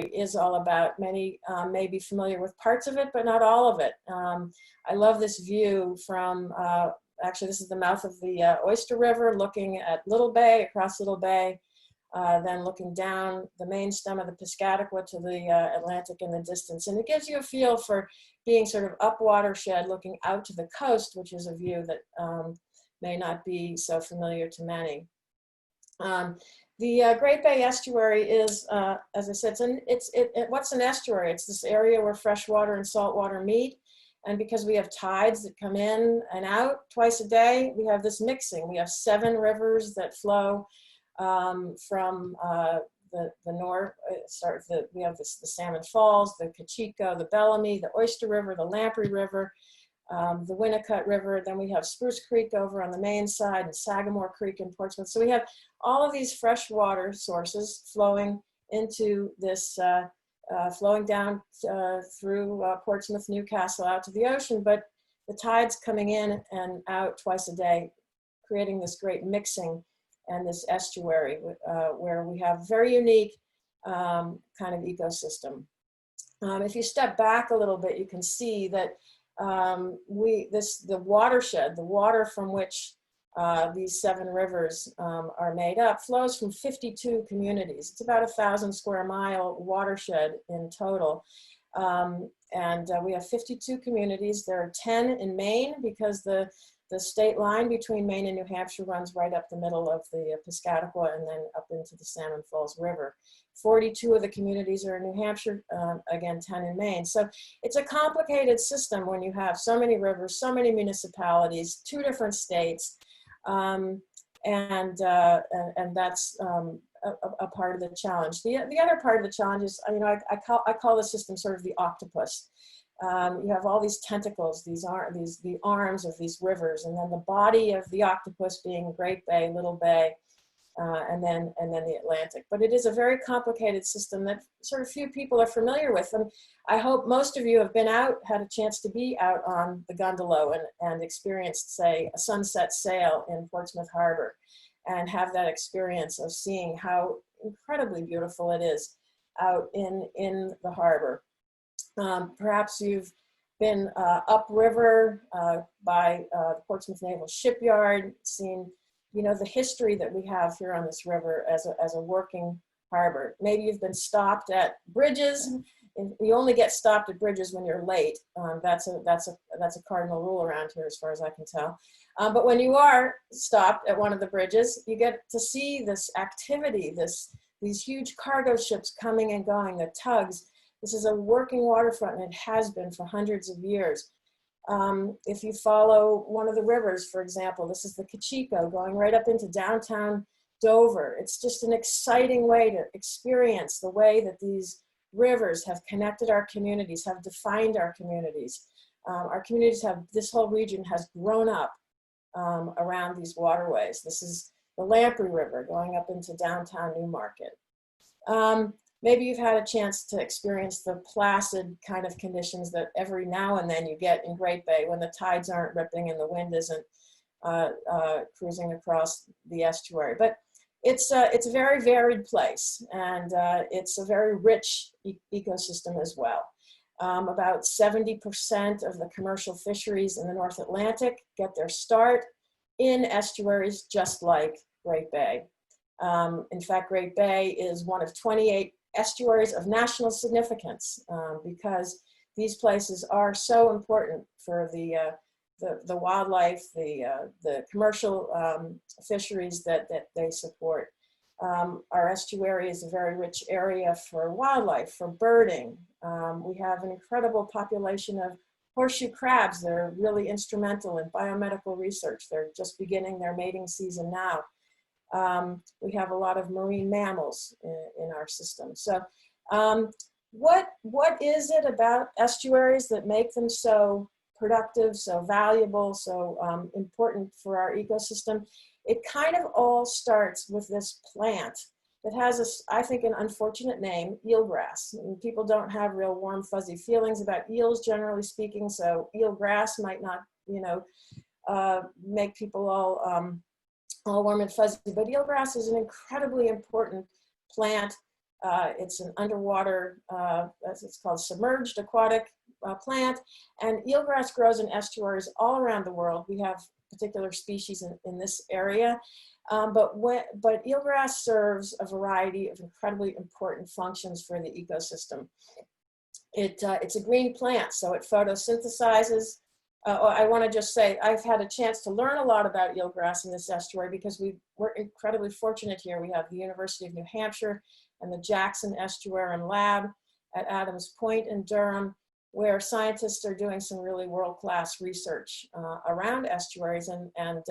is all about. Many may be familiar with parts of it, but not all of it. I love this view from, actually this is the mouth of the Oyster River, looking at Little Bay, across Little Bay, then looking down the main stem of the Piscataqua to the Atlantic in the distance. And it gives you a feel for being sort of up watershed, looking out to the coast, which is a view that may not be so familiar to many. The Great Bay Estuary is, as I said, what's an estuary? It's this area where fresh water and salt water meet. And because we have tides that come in and out twice a day, we have this mixing. We have 7 rivers that flow from the north. We have the Salmon Falls, the Cachiko, the Bellamy, the Oyster River, the Lamprey River, the Winnicott River. Then we have Spruce Creek over on the Maine side and Sagamore Creek in Portsmouth. So we have all of these freshwater sources flowing into this, flowing down through Portsmouth, Newcastle, out to the ocean, but the tides coming in and out twice a day, creating this great mixing and this estuary where we have very unique kind of ecosystem. If you step back a little bit, you can see that the watershed, the water from which these 7 rivers are made up, flows from 52 communities. It's about 1,000 square mile watershed in total. We have 52 communities. There are 10 in Maine because the state line between Maine and New Hampshire runs right up the middle of the Piscataqua and then up into the Salmon Falls River. 42 of the communities are in New Hampshire, again, 10 in Maine. So it's a complicated system when you have so many rivers, so many municipalities, 2 different states, and that's a part of the challenge. The other part of the challenge is, I call the system sort of the octopus. You have all these tentacles, the arms of these rivers, and then the body of the octopus being Great Bay, Little Bay, and then the Atlantic. But it is a very complicated system that sort of few people are familiar with. And I hope most of you have been out, had a chance to be out on the Gundalow and experienced, say, a sunset sail in Portsmouth Harbor, and have that experience of seeing how incredibly beautiful it is out in the harbor. Perhaps you've been upriver by the Portsmouth Naval Shipyard, seen, the history that we have here on this river as a working harbor. Maybe you've been stopped at bridges. You only get stopped at bridges when you're late. That's a cardinal rule around here, as far as I can tell. But when you are stopped at one of the bridges, you get to see this activity, these huge cargo ships coming and going, the tugs. This is a working waterfront, and it has been for hundreds of years. If you follow one of the rivers, for example, this is the Cachiko going right up into downtown Dover. It's just an exciting way to experience the way that these rivers have connected our communities, have defined our communities. Our communities this whole region has grown up around these waterways. This is the Lamprey River going up into downtown Newmarket. Maybe you've had a chance to experience the placid kind of conditions that every now and then you get in Great Bay when the tides aren't ripping and the wind isn't cruising across the estuary. But it's a very varied place, and it's a very rich ecosystem as well. About 70% of the commercial fisheries in the North Atlantic get their start in estuaries just like Great Bay. In fact, Great Bay is one of 28 estuaries of national significance because these places are so important for the wildlife, the commercial fisheries that they support. Our estuary is a very rich area for wildlife, for birding. We have an incredible population of horseshoe crabs that are really instrumental in biomedical research. They're just beginning their mating season now. We have a lot of marine mammals in our system. So what is it about estuaries that make them so productive, so valuable, so important for our ecosystem? It kind of all starts with this plant that has, I think, an unfortunate name, eelgrass. And people don't have real warm, fuzzy feelings about eels, generally speaking, so eelgrass might not, make people all warm and fuzzy, but eelgrass is an incredibly important plant It's an underwater, as it's called, submerged aquatic plant, and eelgrass grows in estuaries all around the world. We have particular species in this area, but eelgrass serves a variety of incredibly important functions for the ecosystem. It's a green plant, so it photosynthesizes. I want to just say I've had a chance to learn a lot about eelgrass in this estuary because we're incredibly fortunate here. We have the University of New Hampshire and the Jackson Estuarine Lab at Adams Point in Durham, where scientists are doing some really world-class research around estuaries. And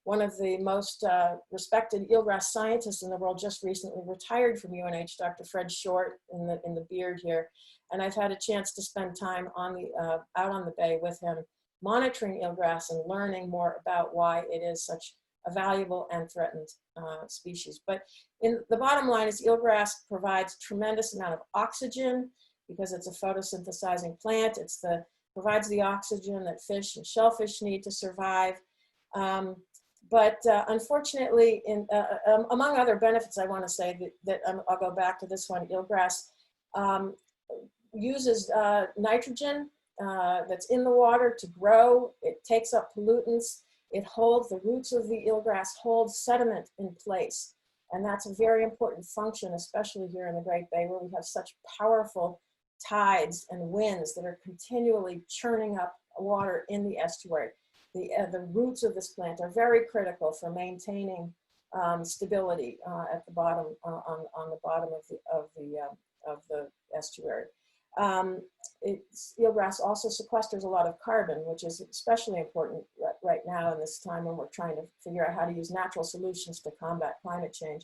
one of the most respected eelgrass scientists in the world just recently retired from UNH, Dr. Fred Short, in the beard here. And I've had a chance to spend time on out on the bay with him, monitoring eelgrass and learning more about why it is such a valuable and threatened species. But the bottom line is eelgrass provides tremendous amount of oxygen because it's a photosynthesizing plant. Provides the oxygen that fish and shellfish need to survive. But unfortunately, among other benefits, I want to say that I'll go back to this one, eelgrass uses nitrogen that's in the water to grow. It takes up pollutants. It holds, the roots of the eelgrass hold sediment in place. And that's a very important function, especially here in the Great Bay, where we have such powerful tides and winds that are continually churning up water in the estuary. The roots of this plant are very critical for maintaining stability at the bottom, on the bottom of the estuary. Eelgrass also sequesters a lot of carbon, which is especially important right now in this time when we're trying to figure out how to use natural solutions to combat climate change.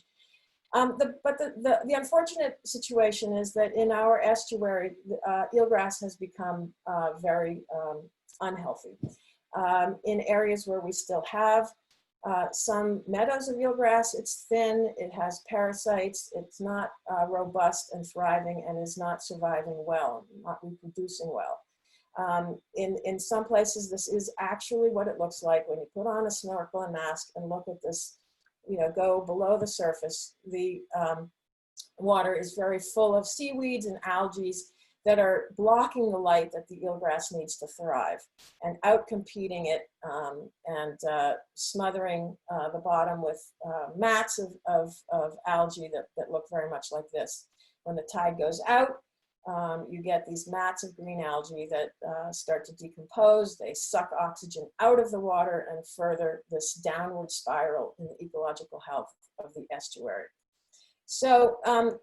But the unfortunate situation is that in our estuary, eelgrass has become very unhealthy. In areas where we still have some meadows of eelgrass, it's thin, it has parasites, it's not robust and thriving, and is not surviving well, not reproducing well. In some places, this is actually what it looks like when you put on a snorkel and mask and look at this, go below the surface. The water is very full of seaweeds and algae that are blocking the light that the eelgrass needs to thrive and outcompeting it and smothering the bottom with mats of algae that look very much like this. When the tide goes out, you get these mats of green algae that start to decompose. They suck oxygen out of the water and further this downward spiral in the ecological health of the estuary. So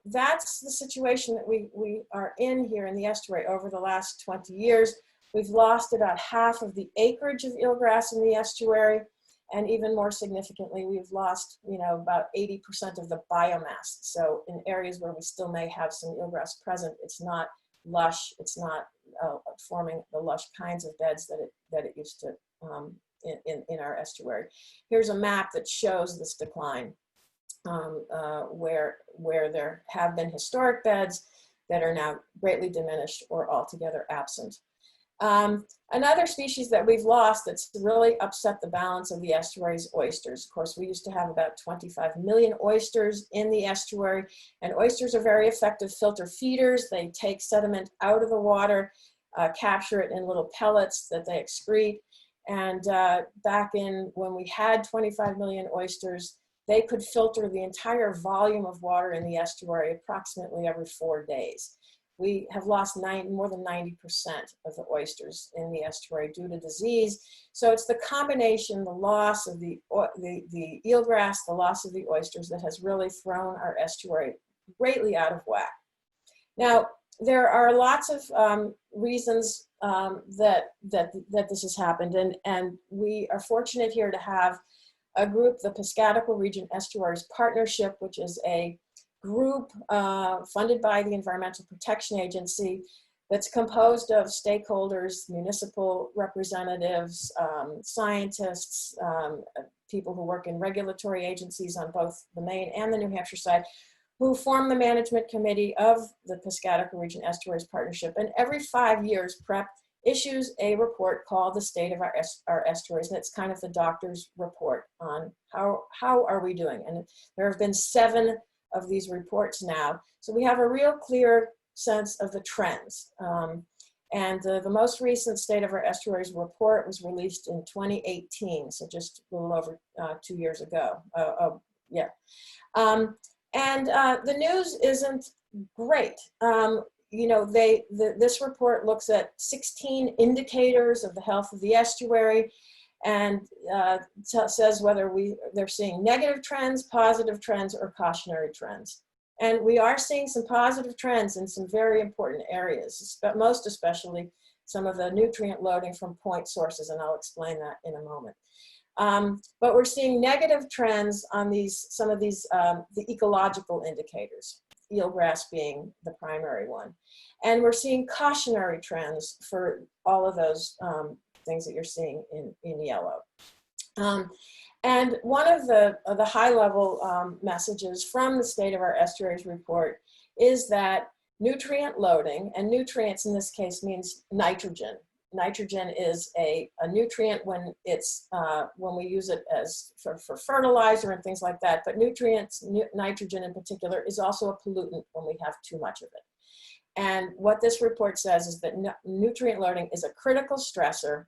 that's the situation that we are in here in the estuary over the last 20 years. We've lost about half of the acreage of eelgrass in the estuary, and even more significantly, we've lost about 80% of the biomass. So in areas where we still may have some eelgrass present, it's not lush, it's not forming the lush kinds of beds that it used to in our estuary. Here's a map that shows this decline. Where there have been historic beds that are now greatly diminished or altogether absent. Another species that we've lost that's really upset the balance of the estuary is oysters. Of course, we used to have about 25 million oysters in the estuary, and oysters are very effective filter feeders. They take sediment out of the water, capture it in little pellets that they excrete. And back in when we had 25 million oysters, they could filter the entire volume of water in the estuary approximately every 4 days. We have lost more than 90% of the oysters in the estuary due to disease. So it's the combination, the loss of the eelgrass, the loss of the oysters that has really thrown our estuary greatly out of whack. Now, there are lots of reasons that this has happened, and we are fortunate here to have a group, the Piscataqua Region Estuaries Partnership, which is a group funded by the Environmental Protection Agency that's composed of stakeholders, municipal representatives, scientists, people who work in regulatory agencies on both the Maine and the New Hampshire side, who form the management committee of the Piscataqua Region Estuaries Partnership. And every 5 years, PREP issues a report called the State of Our Estuaries, and it's kind of the doctor's report on how are we doing. And there have been 7 of these reports now. So we have a real clear sense of the trends. And the most recent State of Our Estuaries report was released in 2018, so just a little over 2 years ago. Yeah. The news isn't great. You know, this report looks at 16 indicators of the health of the estuary and says whether they're seeing negative trends, positive trends, or cautionary trends. And we are seeing some positive trends in some very important areas, but most especially some of the nutrient loading from point sources, and I'll explain that in a moment. But we're seeing negative trends on some of these, the ecological indicators, eelgrass being the primary one. And we're seeing cautionary trends for all of those things that you're seeing in yellow. And one of the high-level messages from the State of Our Estuaries report is that nutrient loading, and nutrients in this case means nitrogen. Nitrogen is a nutrient when we use it as for fertilizer and things like that. But nitrogen in particular, is also a pollutant when we have too much of it. And what this report says is that nutrient loading is a critical stressor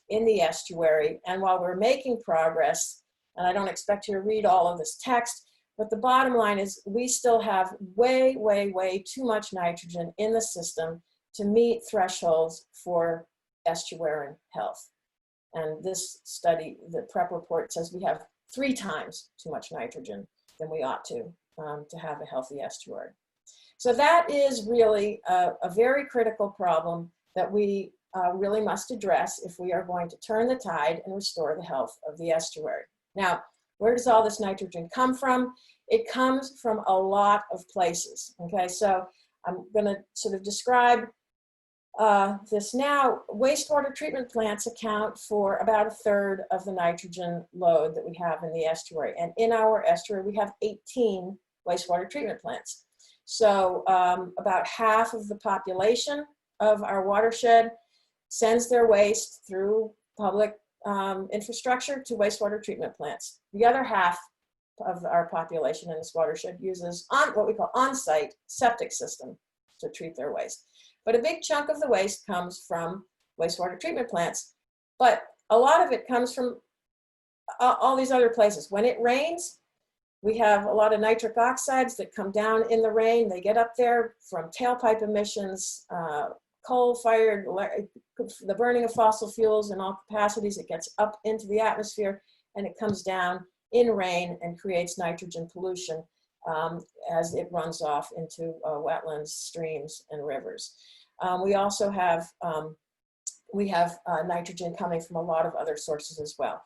in the estuary. And while we're making progress, and I don't expect you to read all of this text, but the bottom line is we still have way, way, way too much nitrogen in the system to meet thresholds for estuarine health. And this study, the PrEP report, says we have 3 times too much nitrogen than we ought to have a healthy estuary. So that is really a very critical problem that we really must address if we are going to turn the tide and restore the health of the estuary. Now, where does all this nitrogen come from? It comes from a lot of places, okay? So I'm gonna sort of describe this now. Wastewater treatment plants account for about 1/3 of the nitrogen load that we have in the estuary. And in our estuary, we have 18 wastewater treatment plants. So about half of the population of our watershed sends their waste through public infrastructure to wastewater treatment plants. The other half of our population in this watershed uses what we call on-site septic system to treat their waste. But a big chunk of the waste comes from wastewater treatment plants. But a lot of it comes from all these other places. When it rains, we have a lot of nitric oxides that come down in the rain. They get up there from tailpipe emissions, coal-fired, the burning of fossil fuels in all capacities. It gets up into the atmosphere and it comes down in rain and creates nitrogen pollution as it runs off into wetlands, streams, and rivers. We also have nitrogen coming from a lot of other sources as well.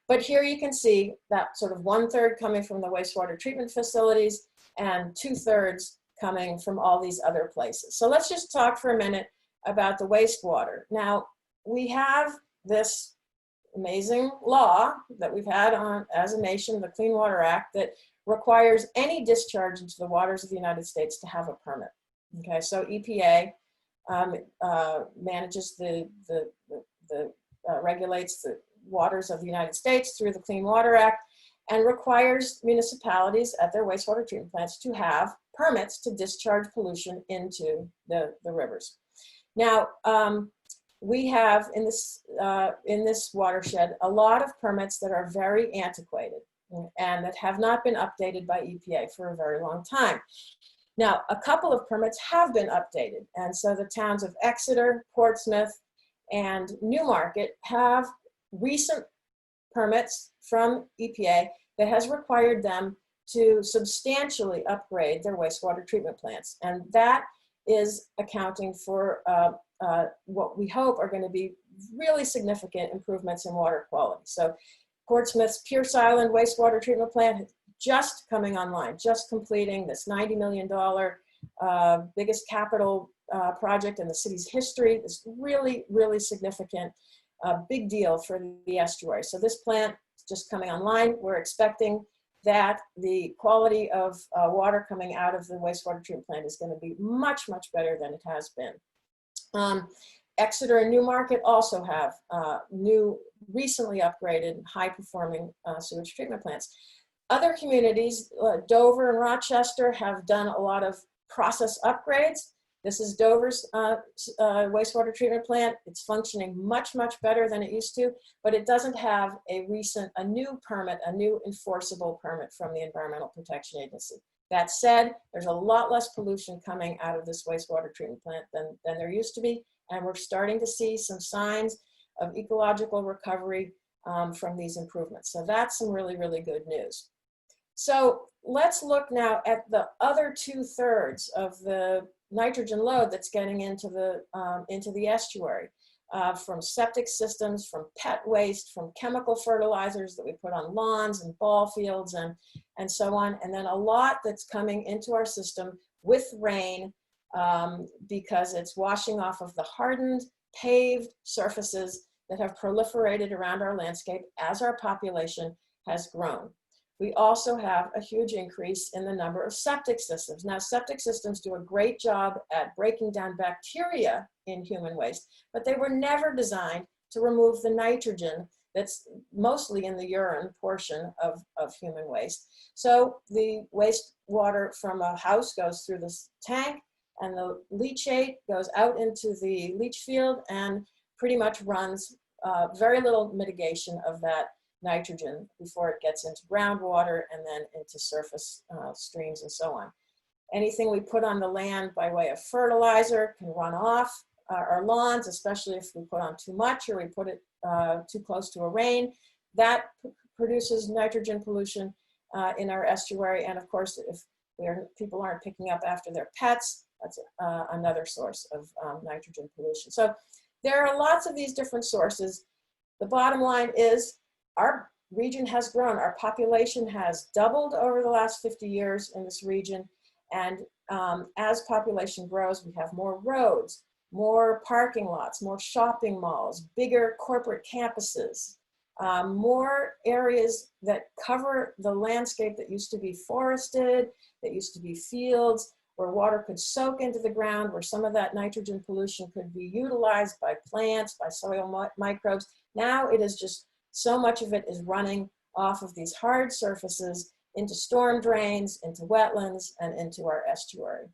But here you can see that sort of 1/3 coming from the wastewater treatment facilities and 2/3 coming from all these other places. So let's just talk for a minute about the wastewater. Now, we have this amazing law that we've had on as a nation, the Clean Water Act, that requires any discharge into the waters of the United States to have a permit. Okay, so EPA manages regulates the waters of the United States through the Clean Water Act and requires municipalities at their wastewater treatment plants to have permits to discharge pollution into the rivers. Now, we have in this watershed a lot of permits that are very antiquated and that have not been updated by EPA for a very long time. Now, a couple of permits have been updated, and so the towns of Exeter, Portsmouth, and Newmarket have recent permits from EPA that has required them to substantially upgrade their wastewater treatment plants. And that is accounting for what we hope are going to be really significant improvements in water quality. So Portsmouth's Pierce Island wastewater treatment plant is just coming online, just completing this $90 million biggest capital project in the city's history. It's really, really significant, big deal for the estuary. So this plant is just coming online. We're expecting that the quality of water coming out of the wastewater treatment plant is going to be much, much better than it has been. Exeter and Newmarket also have new, recently upgraded, high-performing sewage treatment plants. Other communities, Dover and Rochester, have done a lot of process upgrades. This is Dover's wastewater treatment plant. It's functioning much, much better than it used to, but it doesn't have a new permit, a new enforceable permit from the Environmental Protection Agency. That said, there's a lot less pollution coming out of this wastewater treatment plant than there used to be, and we're starting to see some signs of ecological recovery from these improvements. So that's some really, really good news. So let's look now at the other 2/3 of the nitrogen load that's getting into the estuary, from septic systems, from pet waste, from chemical fertilizers that we put on lawns and ball fields and so on. And then a lot that's coming into our system with rain because it's washing off of the hardened, paved surfaces that have proliferated around our landscape as our population has grown. We also have a huge increase in the number of septic systems. Now, septic systems do a great job at breaking down bacteria in human waste, but they were never designed to remove the nitrogen that's mostly in the urine portion of human waste. So the wastewater from a house goes through this tank, and the leachate goes out into the leach field and pretty much runs very little mitigation of that nitrogen before it gets into groundwater and then into surface streams and so on. Anything we put on the land by way of fertilizer can run off our lawns, especially if we put on too much or we put it too close to a rain. That produces nitrogen pollution in our estuary. And of course, if people aren't picking up after their pets, that's another source of nitrogen pollution. So there are lots of these different sources. The bottom line is our region has grown. Our population has doubled over the last 50 years in this region. And as population grows, we have more roads, more parking lots, more shopping malls, bigger corporate campuses, more areas that cover the landscape that used to be forested, that used to be fields, where water could soak into the ground, where some of that nitrogen pollution could be utilized by plants, by soil microbes. Now it is just so much of it is running off of these hard surfaces into storm drains, into wetlands, and into our estuary.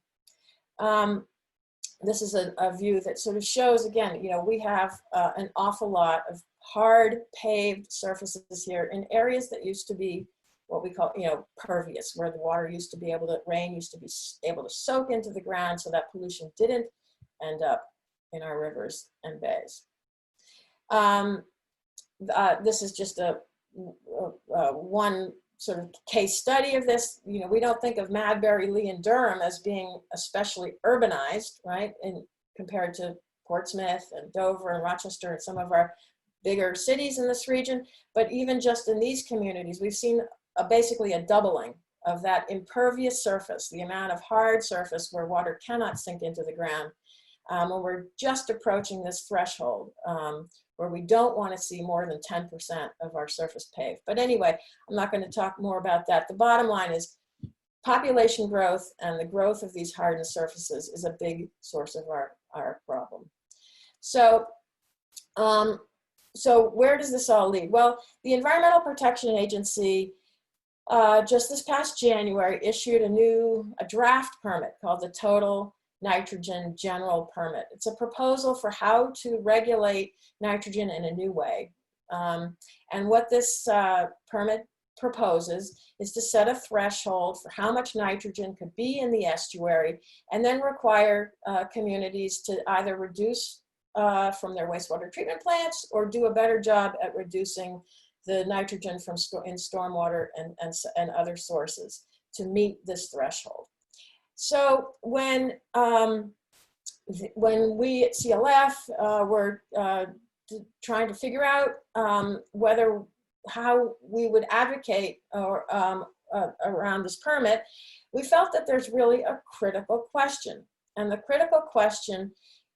This is a view that sort of shows, again, we have an awful lot of hard paved surfaces here in areas that used to be what we call, pervious, where the water used to be rain used to be able to soak into the ground so that pollution didn't end up in our rivers and bays. This is just one sort of case study of this. We don't think of Madbury, Lee, and Durham as being especially urbanized, right? Compared to Portsmouth and Dover and Rochester and some of our bigger cities in this region. But even just in these communities, we've seen basically a doubling of that impervious surface, the amount of hard surface where water cannot sink into the ground. When we're just approaching this threshold, where we don't want to see more than 10% of our surface paved. But anyway, I'm not going to talk more about that. The bottom line is population growth and the growth of these hardened surfaces is a big source of our problem. So, so where does this all lead? Well, the Environmental Protection Agency just this past January issued a draft permit called the Total Nitrogen General Permit. It's a proposal for how to regulate nitrogen in a new way. And what this permit proposes is to set a threshold for how much nitrogen could be in the estuary, and then require communities to either reduce from their wastewater treatment plants or do a better job at reducing the nitrogen from in stormwater and other sources to meet this threshold. So when we at CLF were trying to figure out how we would advocate around this permit, we felt that there's really a critical question. And the critical question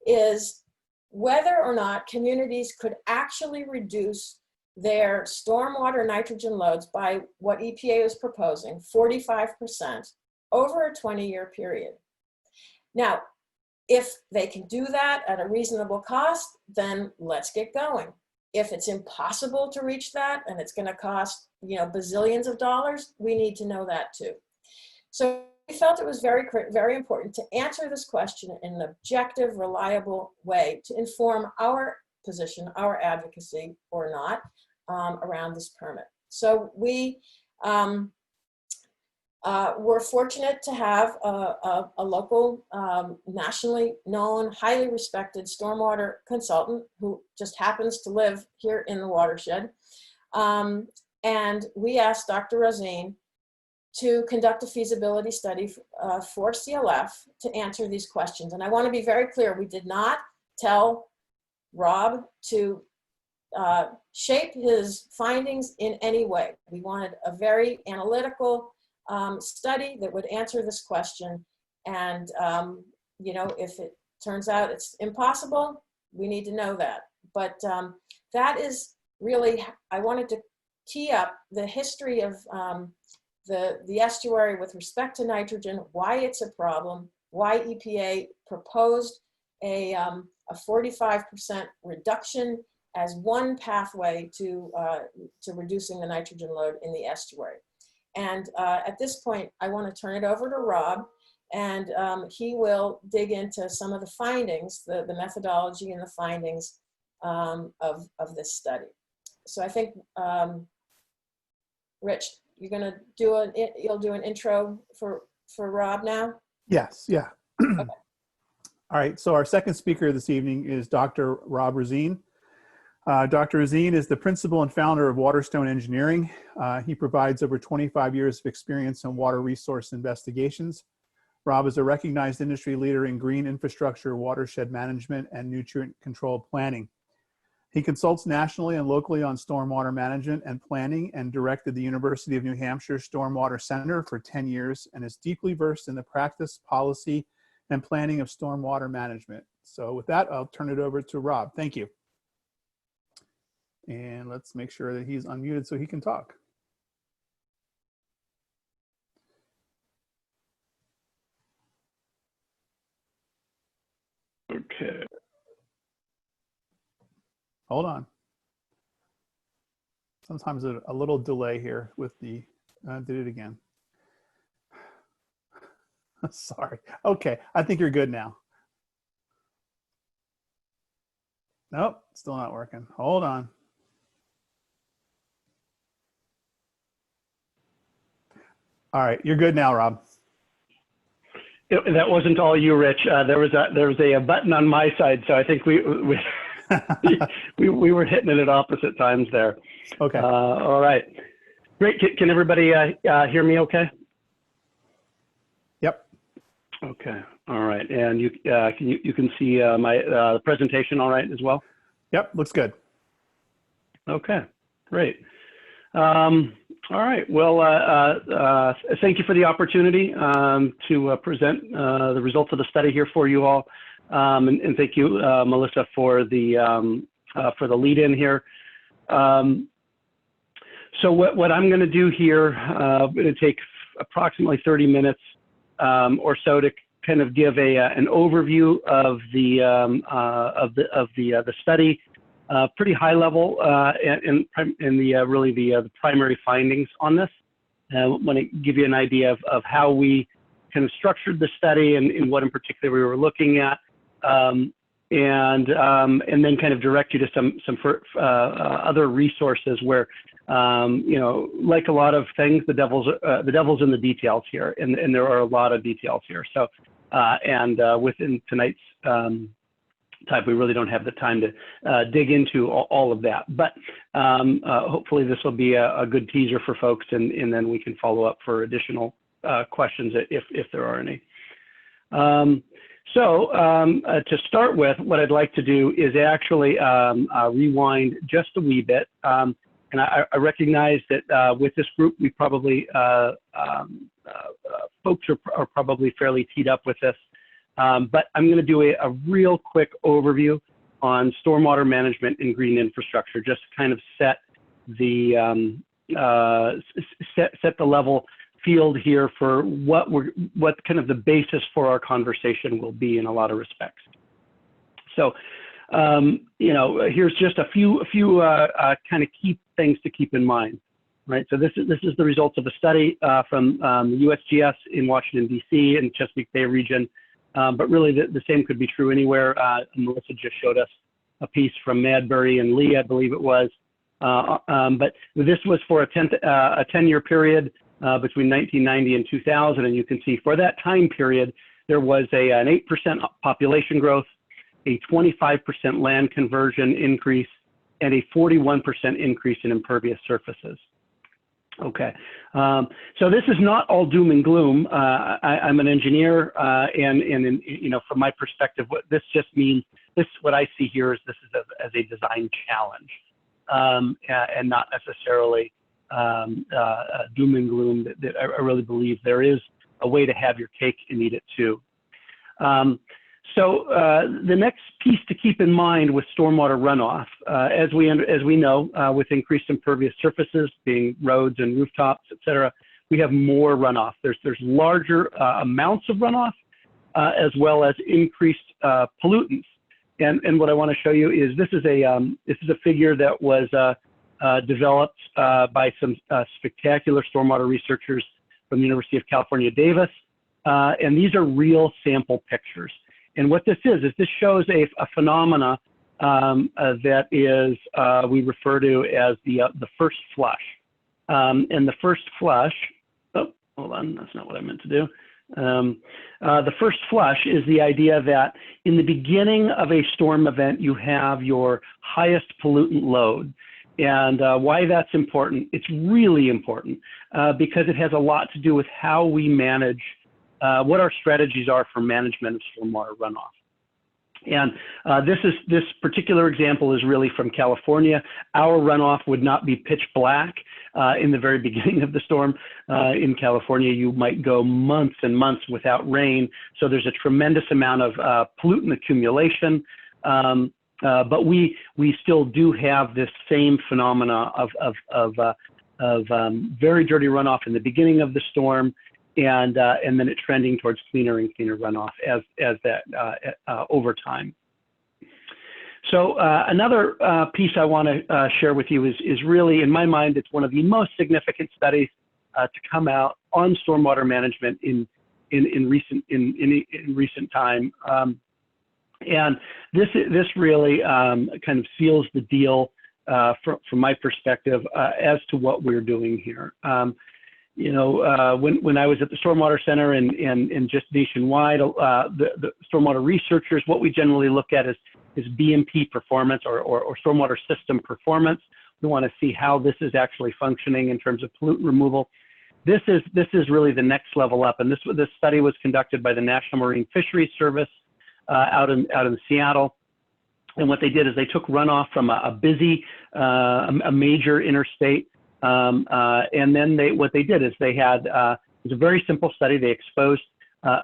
is whether or not communities could actually reduce their stormwater nitrogen loads by what EPA is proposing, 45%, over a 20-year period. Now, if they can do that at a reasonable cost, then let's get going. If it's impossible to reach that and it's going to cost bazillions of dollars, we need to know that too. So we felt it was very important to answer this question in an objective, reliable way to inform our position, our advocacy or not, around this permit. So we we're fortunate to have a local, nationally known, highly respected stormwater consultant who just happens to live here in the watershed. And we asked Dr. Rosine to conduct a feasibility study for CLF to answer these questions. And I want to be very clear, we did not tell Rob to shape his findings in any way. We wanted a very analytical study that would answer this question. And, if it turns out it's impossible, we need to know that. But that is really, I wanted to tee up the history of the estuary with respect to nitrogen, why it's a problem, why EPA proposed a 45% reduction as one pathway to reducing the nitrogen load in the estuary. And at this point, I want to turn it over to Rob, and he will dig into some of the findings, the methodology and the findings of this study. So I think, Rich, you're going to you'll do an intro for Rob now? Yes, yeah. Okay. All right, so our second speaker this evening is Dr. Rob Rosine. Dr. Rosine is the principal and founder of Waterstone Engineering. He provides over 25 years of experience in water resource investigations. Rob is a recognized industry leader in green infrastructure, watershed management, and nutrient control planning. He consults nationally and locally on stormwater management and planning, and directed the University of New Hampshire Stormwater Center for 10 years, and is deeply versed in the practice, policy, and planning of stormwater management. So with that, I'll turn it over to Rob. Thank you. And let's make sure that he's unmuted so he can talk. Okay. Hold on. Sometimes a little delay here with the, did it again. Sorry. Okay, I think you're good now. Nope, still not working. Hold on. All right, you're good now, Rob. That wasn't all you, Rich. There was a button on my side, so I think we were hitting it at opposite times there. Okay. All right. Great. Can everybody hear me okay? Yep. Okay. All right. And you can see my presentation all right as well? Yep. Looks good. Okay. Great. All right. Well, thank you for the opportunity to present the results of the study here for you all. And thank you, Melissa, for the lead-in here. So what I'm going to do here, I'm going to take approximately 30 minutes or so to kind of give an overview of the study, pretty high level, and really the primary findings on this. Want to give you an idea of how we kind of structured the study and what in particular we were looking at. And then kind of direct you to some other resources where, like a lot of things, the devil's in the details here, and there are a lot of details here. So, within tonight's type, we really don't have the time to dig into all of that. But hopefully this will be a good teaser for folks, and then we can follow up for additional questions if there are any. So to start with, what I'd like to do is actually rewind just a wee bit. And I recognize that with this group, we probably, folks are probably fairly teed up with this. But I'm going to do a real quick overview on stormwater management and green infrastructure, just to kind of set the set the level field here for what kind of the basis for our conversation will be in a lot of respects. So, here's just a few kind of key things to keep in mind. right? So this is the results of a study from the USGS in Washington, D.C. and Chesapeake Bay region. But really the same could be true anywhere. Melissa just showed us a piece from Madbury and Lee, I believe it was. But this was for a 10-year period between 1990 and 2000. And you can see for that time period, there was an 8% population growth, a 25% land conversion increase, and a 41% increase in impervious surfaces. Okay, so this is not all doom and gloom. I'm an engineer, and you know, from my perspective, what this just means, what I see here is this is as a design challenge, and not necessarily doom and gloom. That I really believe there is a way to have your cake and eat it too. So the next piece to keep in mind with stormwater runoff, as we know, with increased impervious surfaces being roads and rooftops, et cetera, we have more runoff. There's larger amounts of runoff, as well as increased pollutants. And what I want to show you is this is a figure that was developed by some spectacular stormwater researchers from the University of California, Davis, and these are real sample pictures. And what this is this shows a phenomena that is we refer to as the first flush. And the first flush, oh, hold on, that's not what I meant to do. The first flush is the idea that in the beginning of a storm event, you have your highest pollutant load. And why that's important, it's really important because it has a lot to do with how we manage what our strategies are for management of stormwater runoff. And this particular example is really from California. Our runoff would not be pitch black in the very beginning of the storm. In California, you might go months and months without rain. So there's a tremendous amount of pollutant accumulation. But we still do have this same phenomena of very dirty runoff in the beginning of the storm, and then it trending towards cleaner and cleaner runoff as that over time. So another piece I want to share with you is really, in my mind, it's one of the most significant studies to come out on stormwater management in recent time, and this really kind of seals the deal from my perspective as to what we're doing here. You know, when I was at the Stormwater Center and just nationwide, the stormwater researchers, what we generally look at is BMP performance or stormwater system performance. We want to see how this is actually functioning in terms of pollutant removal. This is really the next level up, and this study was conducted by the National Marine Fisheries Service out in Seattle. And what they did is they took runoff from a busy, a major interstate. And then what they did is they had, it was a very simple study. They exposed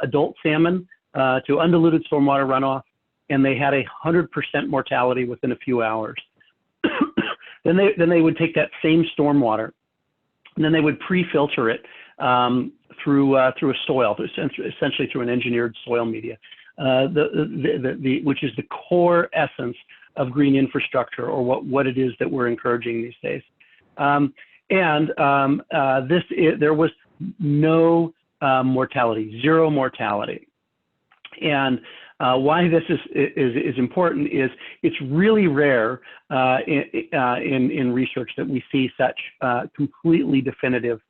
adult salmon to undiluted stormwater runoff, and they had 100% mortality within a few hours. Then they would take that same stormwater, and then they would pre-filter it through a soil, essentially through an engineered soil media, which is the core essence of green infrastructure, or what it is that we're encouraging these days. There was no mortality, zero mortality. And why this is important is it's really rare in research that we see such completely definitive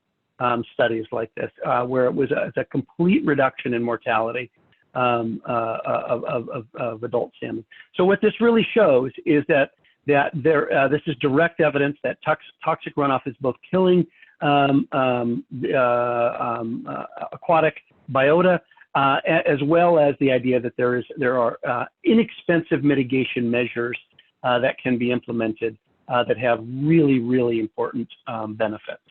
studies like this, where it was a complete reduction in mortality of adult salmon. So what this really shows is that this is direct evidence that toxic runoff is both killing aquatic biota, as well as the idea that there are inexpensive mitigation measures that can be implemented that have really, really important benefits.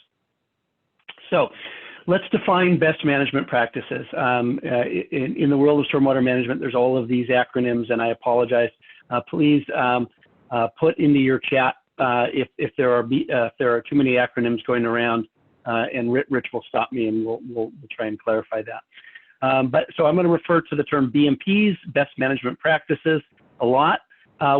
So let's define best management practices. In the world of stormwater management, there's all of these acronyms, and I apologize. Please put into your chat if there are too many acronyms going around, and Rich will stop me, and we'll try and clarify that. So I'm going to refer to the term BMPs, best management practices, a lot.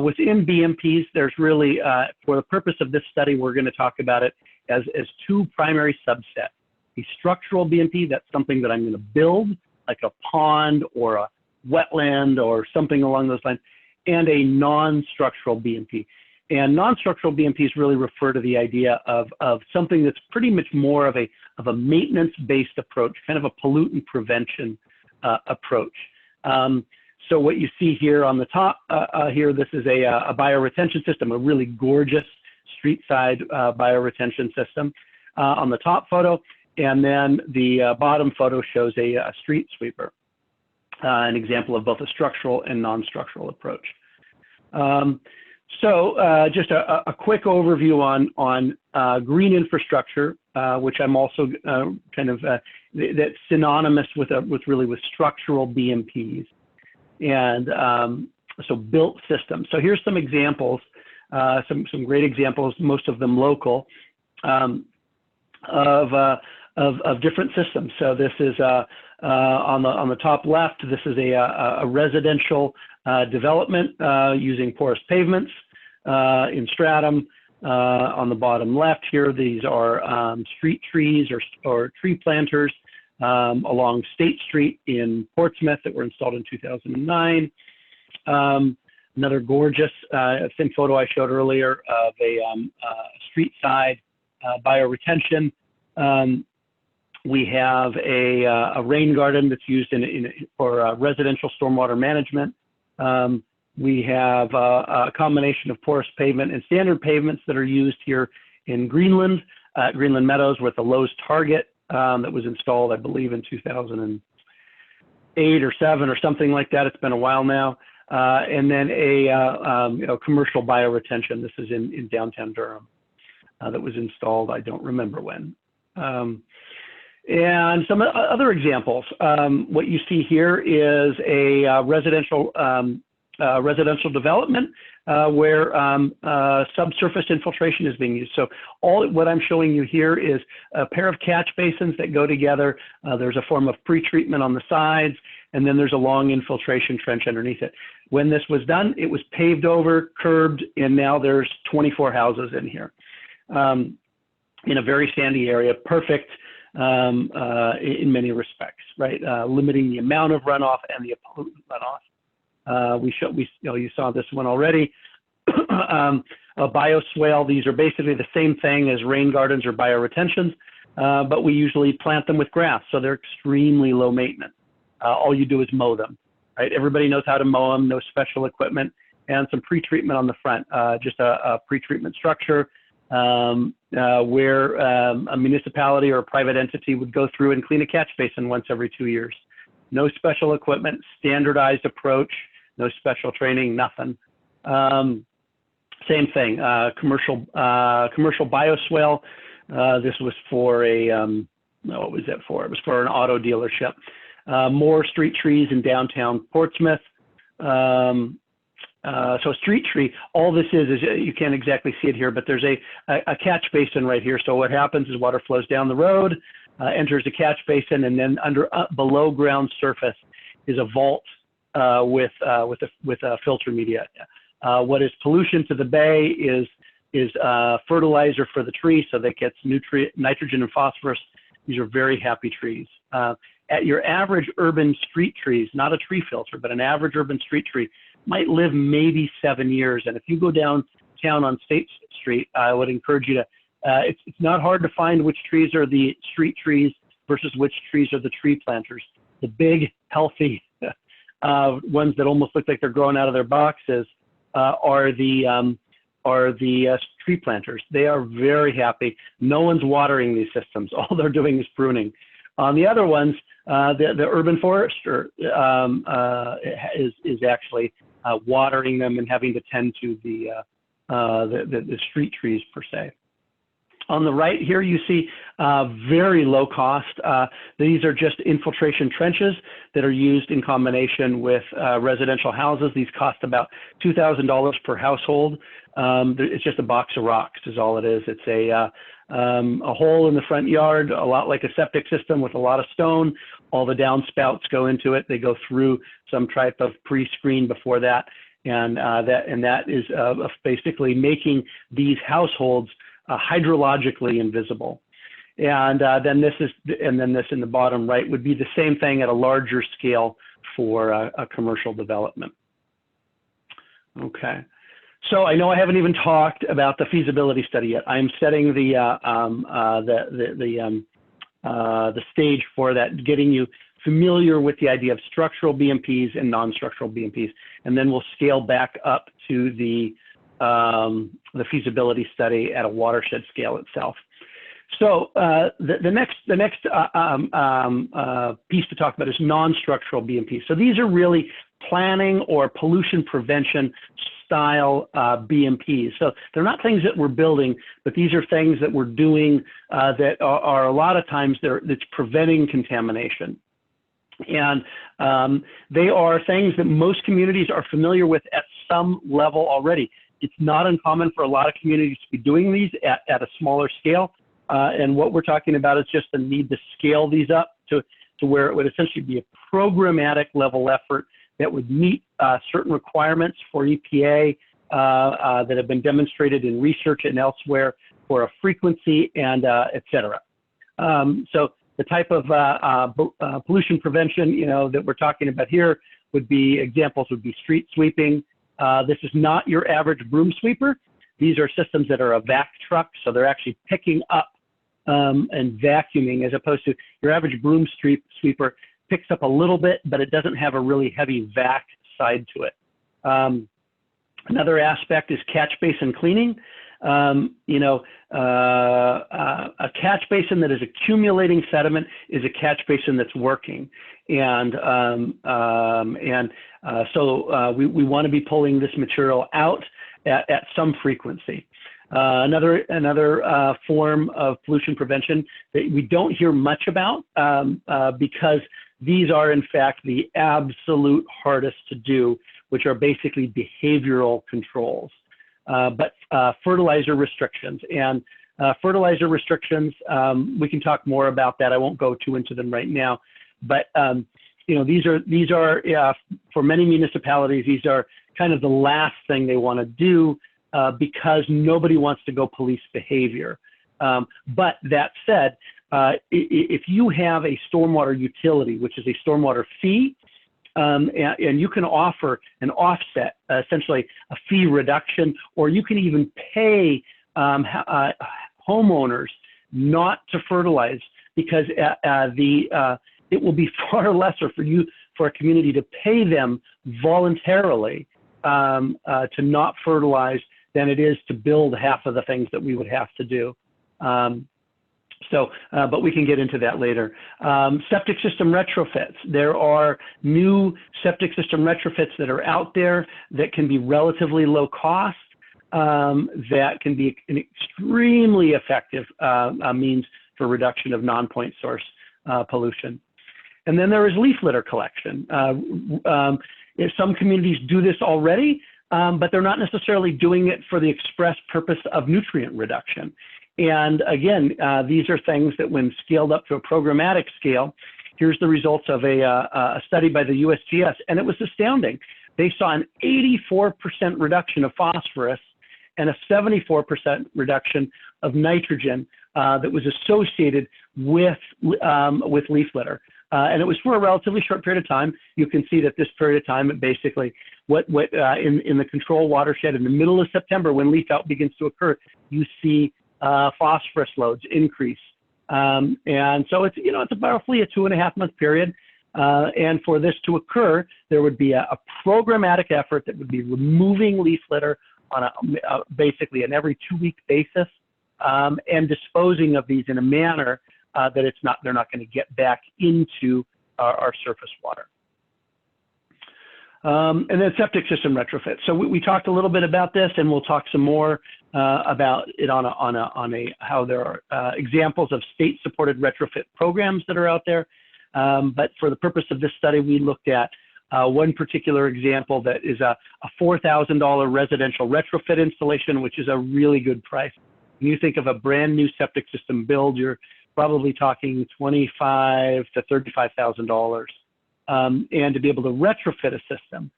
Within BMPs, there's really, for the purpose of this study, we're going to talk about it as two primary subsets. A structural BMP, that's something that I'm going to build, like a pond or a wetland or something along those lines, and a non-structural BMP. And non-structural BMPs really refer to the idea of something that's pretty much more of a maintenance-based approach, kind of a pollutant prevention approach. So what you see here on the top here, this is a bioretention system, a really gorgeous street side bioretention system on the top photo. And then the bottom photo shows a street sweeper, an example of both a structural and non-structural approach. So just a quick overview on green infrastructure, which I'm also kind of that's synonymous with structural BMPs, and so built systems. So here's some examples, some great examples, most of them local, of different systems. So this is on the top left. This is a residential development using porous pavements in stratum. On the bottom left here, these are street trees or tree planters along State Street in Portsmouth that were installed in 2009. Another gorgeous thin photo I showed earlier of a street side bioretention. We have a rain garden that's used for residential stormwater management. We have a combination of porous pavement and standard pavements that are used here in Greenland, Greenland Meadows, with the Lowe's Target that was installed, I believe, in 2008 or 7 or something like that. It's been a while now. And then a commercial bioretention. This is in downtown Durham that was installed, I don't remember when. And some other examples. What you see here is a residential development where subsurface infiltration is being used. So what I'm showing you here is a pair of catch basins that go together. There's a form of pre-treatment on the sides, and then there's a long infiltration trench underneath it. When this was done, it was paved over, curbed, and now there's 24 houses in here. In a very sandy area, perfect in many respects, right? Limiting the amount of runoff and the pollutant runoff. You saw this one already. A bioswale, these are basically the same thing as rain gardens or bioretentions, but we usually plant them with grass, so they're extremely low maintenance. All you do is mow them, right? Everybody knows how to mow them, no special equipment, and some pre-treatment on the front, just a pre-treatment structure where a municipality or a private entity would go through and clean a catch basin once every 2 years. No special equipment, standardized approach, no special training, nothing. Same thing, commercial bioswale. This was for what was that for? It was for an auto dealership. More street trees in downtown Portsmouth. So a street tree, all this is you can't exactly see it here, but there's a catch basin right here. So what happens is water flows down the road, enters a catch basin, and then below ground surface is a vault with a filter media. What is pollution to the bay is fertilizer for the tree, so that gets nitrogen and phosphorus. These are very happy trees. At your average urban street trees, not a tree filter, but an average urban street tree might live maybe 7 years. And if you go downtown on State Street, I would encourage you to, it's not hard to find which trees are the street trees versus which trees are the tree planters. The big, healthy ones that almost look like they're growing out of their boxes are the tree planters. They are very happy. No one's watering these systems. All they're doing is pruning. On the other ones, the urban forester is actually watering them and having to tend to the street trees per se. On the right here, you see very low cost. These are just infiltration trenches that are used in combination with residential houses. These cost about $2,000 per household. It's just a box of rocks is all it is. It's a hole in the front yard, a lot like a septic system with a lot of stone. All the downspouts go into it. They go through some type of pre-screen before that. And that is basically making these households hydrologically invisible. And then this in the bottom right would be the same thing at a larger scale for a commercial development. Okay, so I know I haven't even talked about the feasibility study yet. I'm setting the stage for that, getting you familiar with the idea of structural BMPs and non-structural BMPs, and then we'll scale back up to the feasibility study at a watershed scale itself. So the next piece to talk about is non-structural BMPs. So these are really planning or pollution prevention style BMPs. So they're not things that we're building, but these are things that we're doing that are a lot of times that's preventing contamination. And they are things that most communities are familiar with at some level already. It's not uncommon for a lot of communities to be doing these at a smaller scale. And what we're talking about is just the need to scale these up to where it would essentially be a programmatic level effort that would meet certain requirements for EPA that have been demonstrated in research and elsewhere for a frequency and et cetera. So the type of pollution prevention, that we're talking about here would be, examples would be street sweeping. This is not your average broom sweeper. These are systems that are a vac truck, so they're actually picking up and vacuuming, as opposed to your average broom sweeper picks up a little bit, but it doesn't have a really heavy vac side to it. Another aspect is catch basin cleaning. A catch basin that is accumulating sediment is a catch basin that's working, and so we want to be pulling this material out at some frequency. Another form of pollution prevention that we don't hear much about because these are in fact the absolute hardest to do, which are basically behavioral controls. But fertilizer restrictions and fertilizer restrictions, we can talk more about that. I won't go too into them right now, but these are for many municipalities, these are kind of the last thing they want to do because nobody wants to go police behavior. But that said, if you have a stormwater utility, which is a stormwater fee, and you can offer an offset, essentially a fee reduction, or you can even pay homeowners not to fertilize, because it will be far lesser for a community to pay them voluntarily to not fertilize than it is to build half of the things that we would have to do. But we can get into that later. Septic system retrofits. There are new septic system retrofits that are out there that can be relatively low cost, that can be an extremely effective means for reduction of non-point source pollution. And then there is leaf litter collection. Some communities do this already, but they're not necessarily doing it for the express purpose of nutrient reduction. And again, these are things that when scaled up to a programmatic scale, here's the results of a study by the USGS, and it was astounding. They saw an 84% reduction of phosphorus and a 74% reduction of nitrogen that was associated with leaf litter. And it was for a relatively short period of time. You can see that this period of time, it basically, in the control watershed in the middle of September, when leaf out begins to occur, you see phosphorus loads increase. And so it's about roughly a 2.5 month period. And for this to occur, there would be a programmatic effort that would be removing leaf litter on basically an every 2-week basis, and disposing of these in a manner that they're not going to get back into our surface water. And then septic system retrofit. So we talked a little bit about this, and we'll talk some more about it how there are examples of state-supported retrofit programs that are out there. But for the purpose of this study, we looked at one particular example that is a $4,000 residential retrofit installation, which is a really good price. When you think of a brand new septic system build, you're probably talking $25,000 to $35,000. And to be able to retrofit a system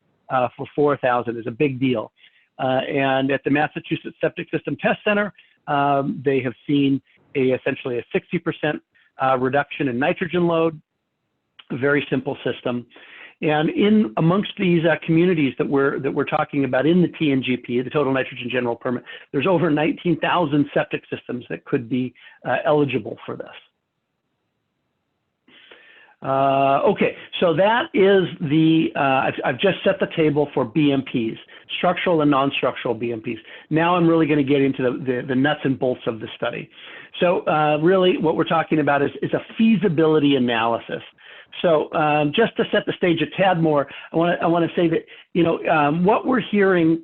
for $4,000 is a big deal. And at the Massachusetts Septic System Test Center, they have seen essentially a 60% reduction in nitrogen load, a very simple system. And in amongst these communities that we're talking about in the TNGP, the Total Nitrogen General Permit, there's over 19,000 septic systems that could be eligible for this. Okay, so that is the, I've just set the table for BMPs, structural and non-structural BMPs. Now I'm really going to get into the nuts and bolts of the study. So really what we're talking about is a feasibility analysis. So just to set the stage a tad more, I want to say that, you know, what we're hearing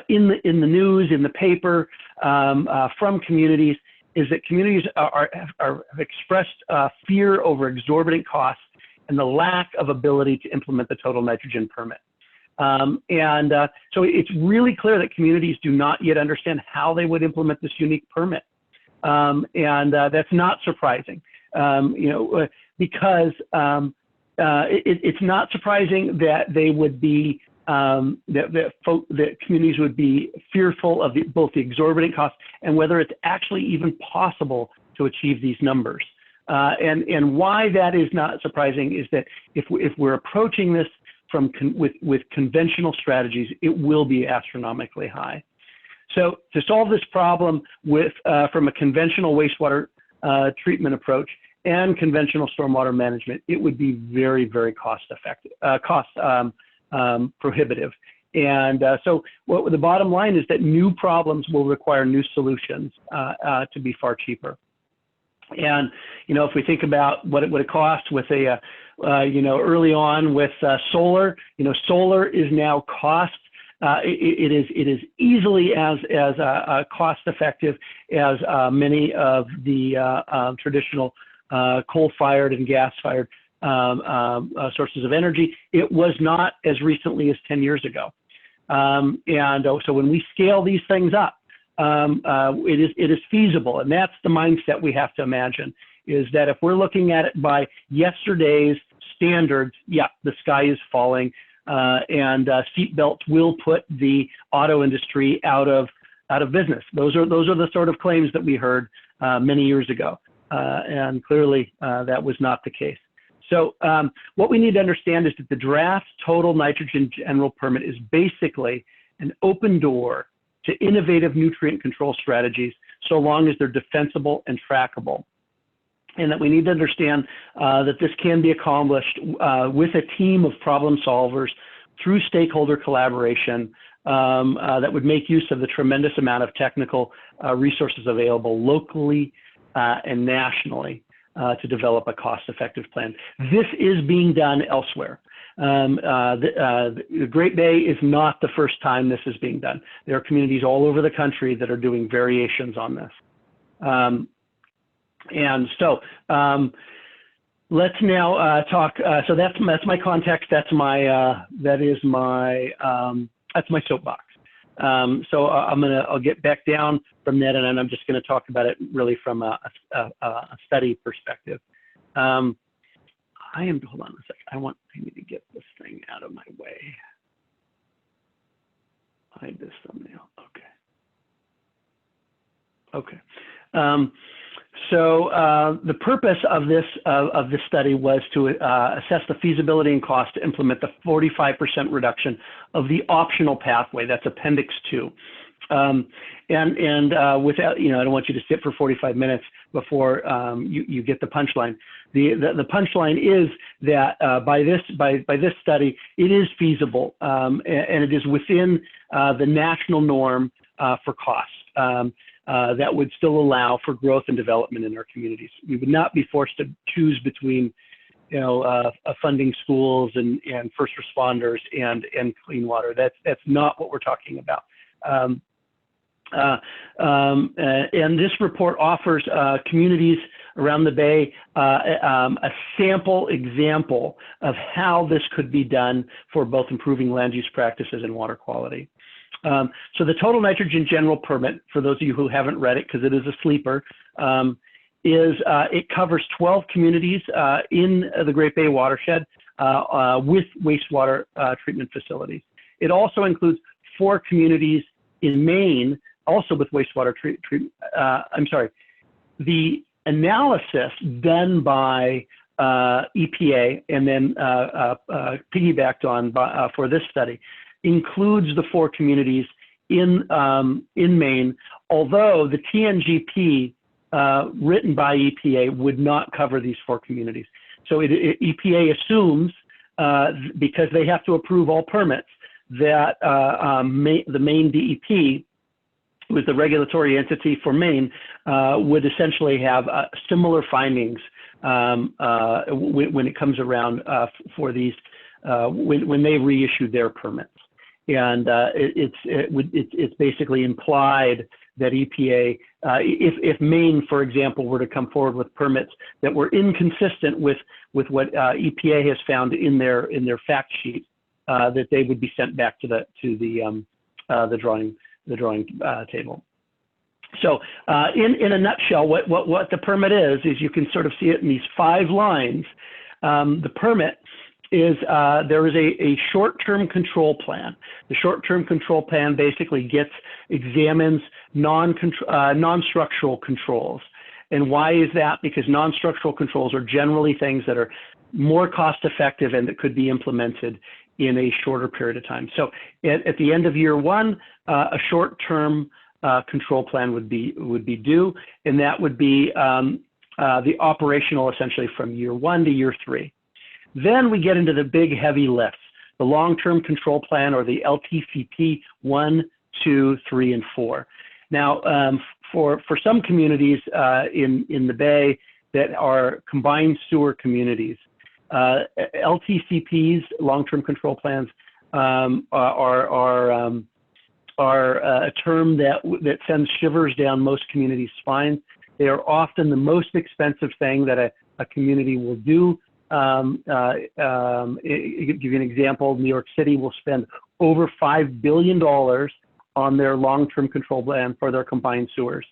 in the news, in the paper, from communities is that communities have expressed fear over exorbitant costs and the lack of ability to implement the total nitrogen permit. So it's really clear that communities do not yet understand how they would implement this unique permit. That's not surprising, you know, because it's not surprising that they would be, that communities would be fearful of both the exorbitant costs and whether it's actually even possible to achieve these numbers. And why that is not surprising is that if we're approaching this with conventional strategies, it will be astronomically high. So to solve this problem from a conventional wastewater treatment approach and conventional stormwater management, it would be very, very cost prohibitive. And so the bottom line is that new problems will require new solutions to be far cheaper. And, you know, if we think about what it costs with you know, early on with solar, you know, solar is now cost. It is easily as cost effective as many of the traditional coal-fired and gas-fired sources of energy. It was not as recently as 10 years ago. So when we scale these things up, it is feasible. And that's the mindset we have to imagine, is that if we're looking at it by yesterday's standards, yeah, the sky is falling, and seatbelts will put the auto industry out of business. Those are the sort of claims that we heard many years ago. And clearly that was not the case. So what we need to understand is that the draft total nitrogen general permit is basically an open door to innovative nutrient control strategies, so long as they're defensible and trackable. And that we need to understand that this can be accomplished with a team of problem solvers through stakeholder collaboration that would make use of the tremendous amount of technical resources available locally and nationally to develop a cost-effective plan. This is being done elsewhere. The Great Bay is not the first time this is being done. There are communities all over the country that are doing variations on this. And so let's now talk. So that's my context. That's my soapbox. So I'll get back down from that, and I'm just going to talk about it really from a study perspective. Hold on a second. I need to get this thing out of my way. Hide this thumbnail. Okay. So the purpose of this study was to assess the feasibility and cost to implement the 45% reduction of the optional pathway. That's Appendix 2. Without, you know, I don't want you to sit for 45 minutes before you get the punchline. The punchline is that by this study, it is feasible and it is within the national norm for cost. That would still allow for growth and development in our communities. We would not be forced to choose between, you know, funding schools and first responders and clean water. That's not what we're talking about. And this report offers communities around the Bay a sample example of how this could be done for both improving land use practices and water quality. So the total nitrogen general permit, for those of you who haven't read it, because it is a sleeper, it covers 12 communities in the Great Bay watershed with wastewater treatment facilities. It also includes 4 communities in Maine also with wastewater treatment. The analysis done by EPA and then piggybacked on for this study includes the 4 communities in Maine, although the TNGP written by EPA would not cover these 4 communities. So EPA assumes, because they have to approve all permits, that the Maine DEP, who is the regulatory entity for Maine, would essentially have similar findings when it comes around for these, when they reissue their permits. And it's basically implied that EPA, if Maine, for example, were to come forward with permits that were inconsistent with what EPA has found in their fact sheet, that they would be sent back to the drawing table. So in a nutshell, what the permit is you can sort of see it in these 5 lines. The permit is there is a short-term control plan. The short-term control plan basically examines non-structural controls. And why is that? Because non-structural controls are generally things that are more cost-effective and that could be implemented in a shorter period of time. So at the end of year 1, a short-term control plan would be due, and that would be the operational essentially from year 1 to year 3. Then we get into the big heavy lifts, the long-term control plan, or the LTCP 1, 2, 3, and 4. Now, for some communities in the Bay that are combined sewer communities, LTCPs, long-term control plans, are a term that sends shivers down most communities' spines. They are often the most expensive thing that a community will do. Give you an example, New York City will spend over $5 billion on their long-term control plan for their combined sewers.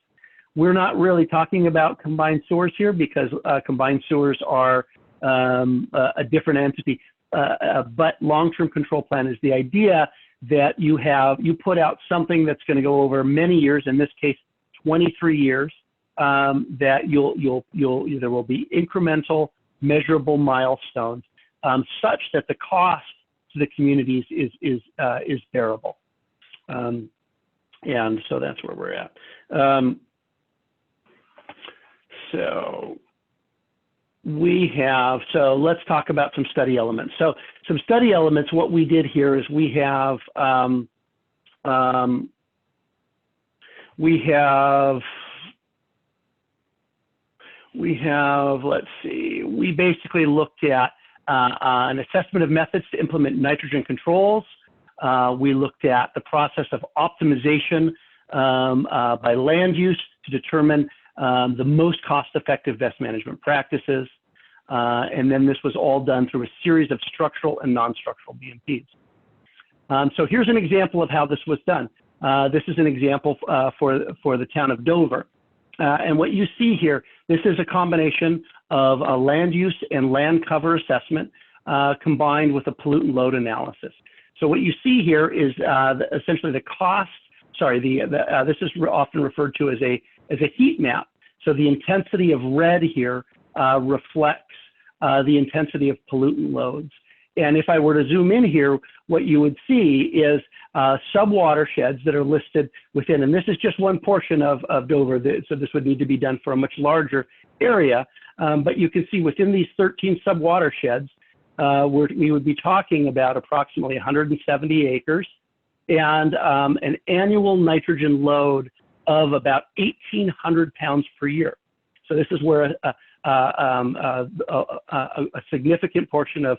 We're not really talking about combined sewers here because combined sewers are a different entity. But long-term control plan is the idea that you put out something that's going to go over many years, in this case, 23 years, that there will be incremental, measurable milestones, such that the cost to the communities is bearable. And so that's where we're at. So let's talk about some study elements. So some study elements, what we did here is we have, let's see, we basically looked at an assessment of methods to implement nitrogen controls. We looked at the process of optimization by land use to determine the most cost-effective best management practices. And then this was all done through a series of structural and non-structural BMPs. So here's an example of how this was done. This is an example for the town of Dover. And what you see here, this is a combination of a land use and land cover assessment combined with a pollutant load analysis. So what you see here is essentially the cost, this is often referred to as a heat map. So the intensity of red here reflects the intensity of pollutant loads. And if I were to zoom in here, what you would see is sub-watersheds that are listed within, and this is just one portion of Dover, so this would need to be done for a much larger area. But you can see within these 13 sub-watersheds, we would be talking about approximately 170 acres and an annual nitrogen load of about 1,800 pounds per year. So this is where a significant portion of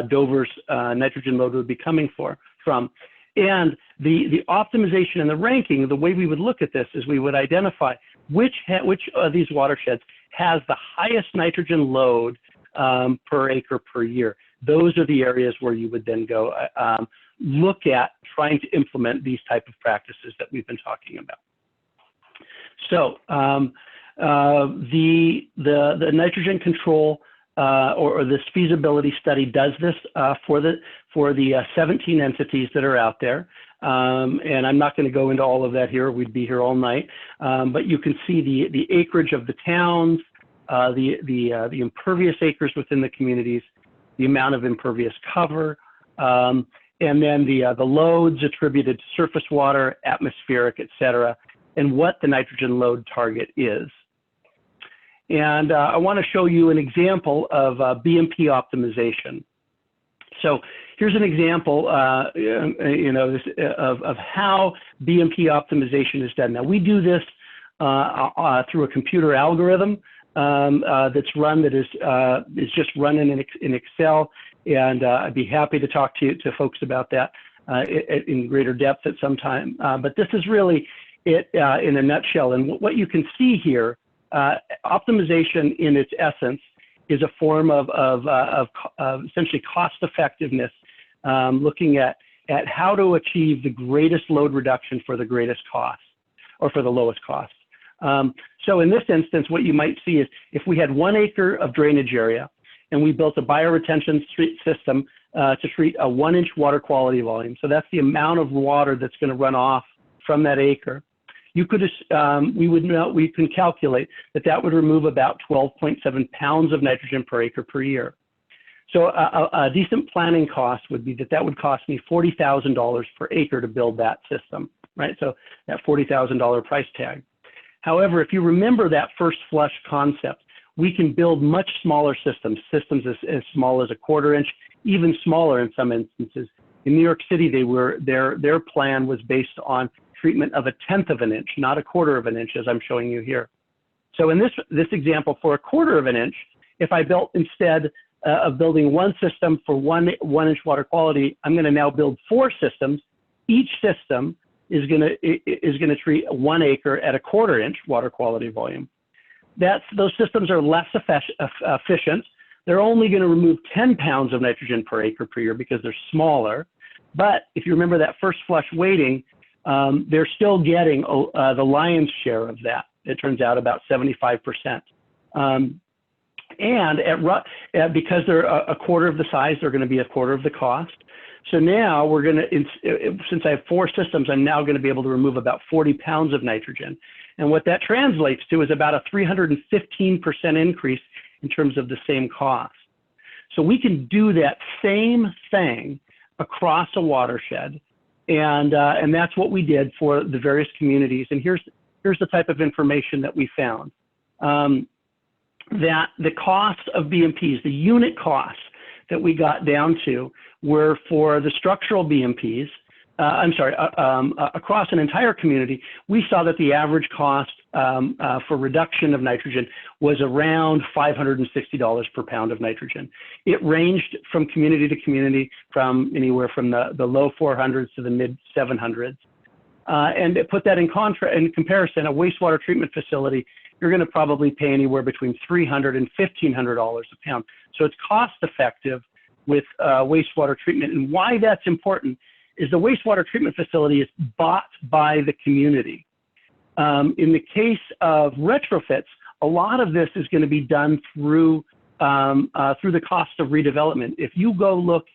Dover's nitrogen load would be coming from. And the optimization and the ranking, the way we would look at this is we would identify which of these watersheds has the highest nitrogen load per acre per year. Those are the areas where you would then go look at trying to implement these type of practices that we've been talking about. So the nitrogen control or this feasibility study does this for for the 17 entities that are out there. And I'm not going to go into all of that here. We'd be here all night. But you can see the acreage of the towns, the impervious acres within the communities, the amount of impervious cover, and then the loads attributed to surface water, atmospheric, et cetera, and what the nitrogen load target is. And I want to show you an example of BMP optimization. So here's an example, of how BMP optimization is done. Now we do this through a computer algorithm that's run, that is just run in Excel, and I'd be happy to talk to folks about that in greater depth at some time. But this is really it in a nutshell. And what you can see here, optimization in its essence is a form of essentially cost effectiveness, looking at how to achieve the greatest load reduction for the greatest cost, or for the lowest cost. So in this instance, what you might see is if we had 1 acre of drainage area and we built a bioretention system to treat a 1-inch water quality volume, so that's the amount of water that's going to run off from that acre, you could, we can calculate that would remove about 12.7 pounds of nitrogen per acre per year. So a decent planning cost would be that would cost me $40,000 per acre to build that system, right? So that $40,000 price tag. However, if you remember that first flush concept, we can build much smaller systems as small as a 1/4 inch, even smaller in some instances. In New York City, their plan was based on treatment of 1/10 of an inch, not 1/4 of an inch, as I'm showing you here. So in this example, for 1/4 of an inch, if I built, instead of building 1 system for 1-inch water quality, I'm going to now build 4 systems. Each system is going to treat 1 acre at 1/4 inch water quality volume. Those systems are less efficient. They're only going to remove 10 pounds of nitrogen per acre per year because they're smaller. But if you remember that first flush weighting, they're still getting the lion's share of that. It turns out about 75%. And because they're 1/4 of the size, they're going to be 1/4 of the cost. So now we're going to, since I have 4 systems, I'm now going to be able to remove about 40 pounds of nitrogen. And what that translates to is about a 315% increase in terms of the same cost. So we can do that same thing across a watershed. And that's what we did for the various communities. And here's the type of information that we found. That the cost of BMPs, the unit costs that we got down to, were for the structural BMPs, across an entire community, we saw that the average cost for reduction of nitrogen was around $560 per pound of nitrogen. It ranged from community to community, from anywhere from the low 400s to the mid 700s. And to put that in comparison, a wastewater treatment facility, you're going to probably pay anywhere between $300 and $1,500 a pound. So it's cost effective with wastewater treatment. And why that's important is the wastewater treatment facility is bought by the community. In the case of retrofits, a lot of this is going to be done through the cost of redevelopment. If you go look,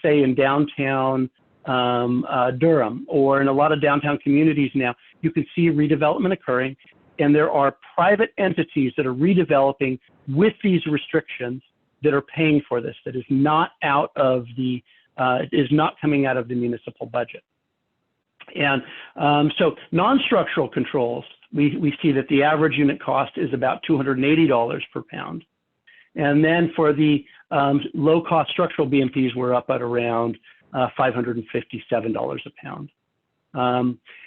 say, in downtown Durham, or in a lot of downtown communities now, you can see redevelopment occurring, and there are private entities that are redeveloping with these restrictions that are paying for this, that is not out of the is not coming out of the municipal budget. And so non-structural controls, we see that the average unit cost is about $280 per pound. And then for the low-cost structural BMPs, we're up at around $557 a pound.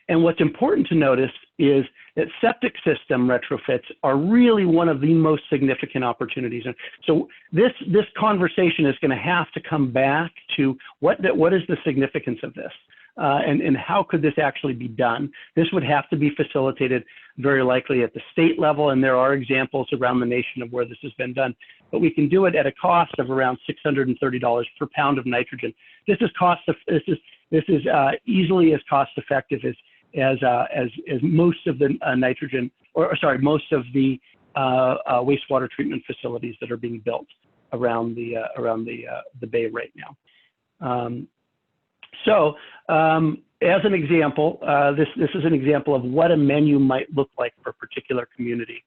And what's important to notice is that septic system retrofits are really one of the most significant opportunities. And so this conversation is going to have to come back to what is the significance of this, and how could this actually be done? This would have to be facilitated very likely at the state level, and there are examples around the nation of where this has been done. But we can do it at a cost of around $630 per pound of nitrogen. This is easily as cost effective as most of the nitrogen, most of the wastewater treatment facilities that are being built around the Bay right now. As an example, this is an example of what a menu might look like for a particular community.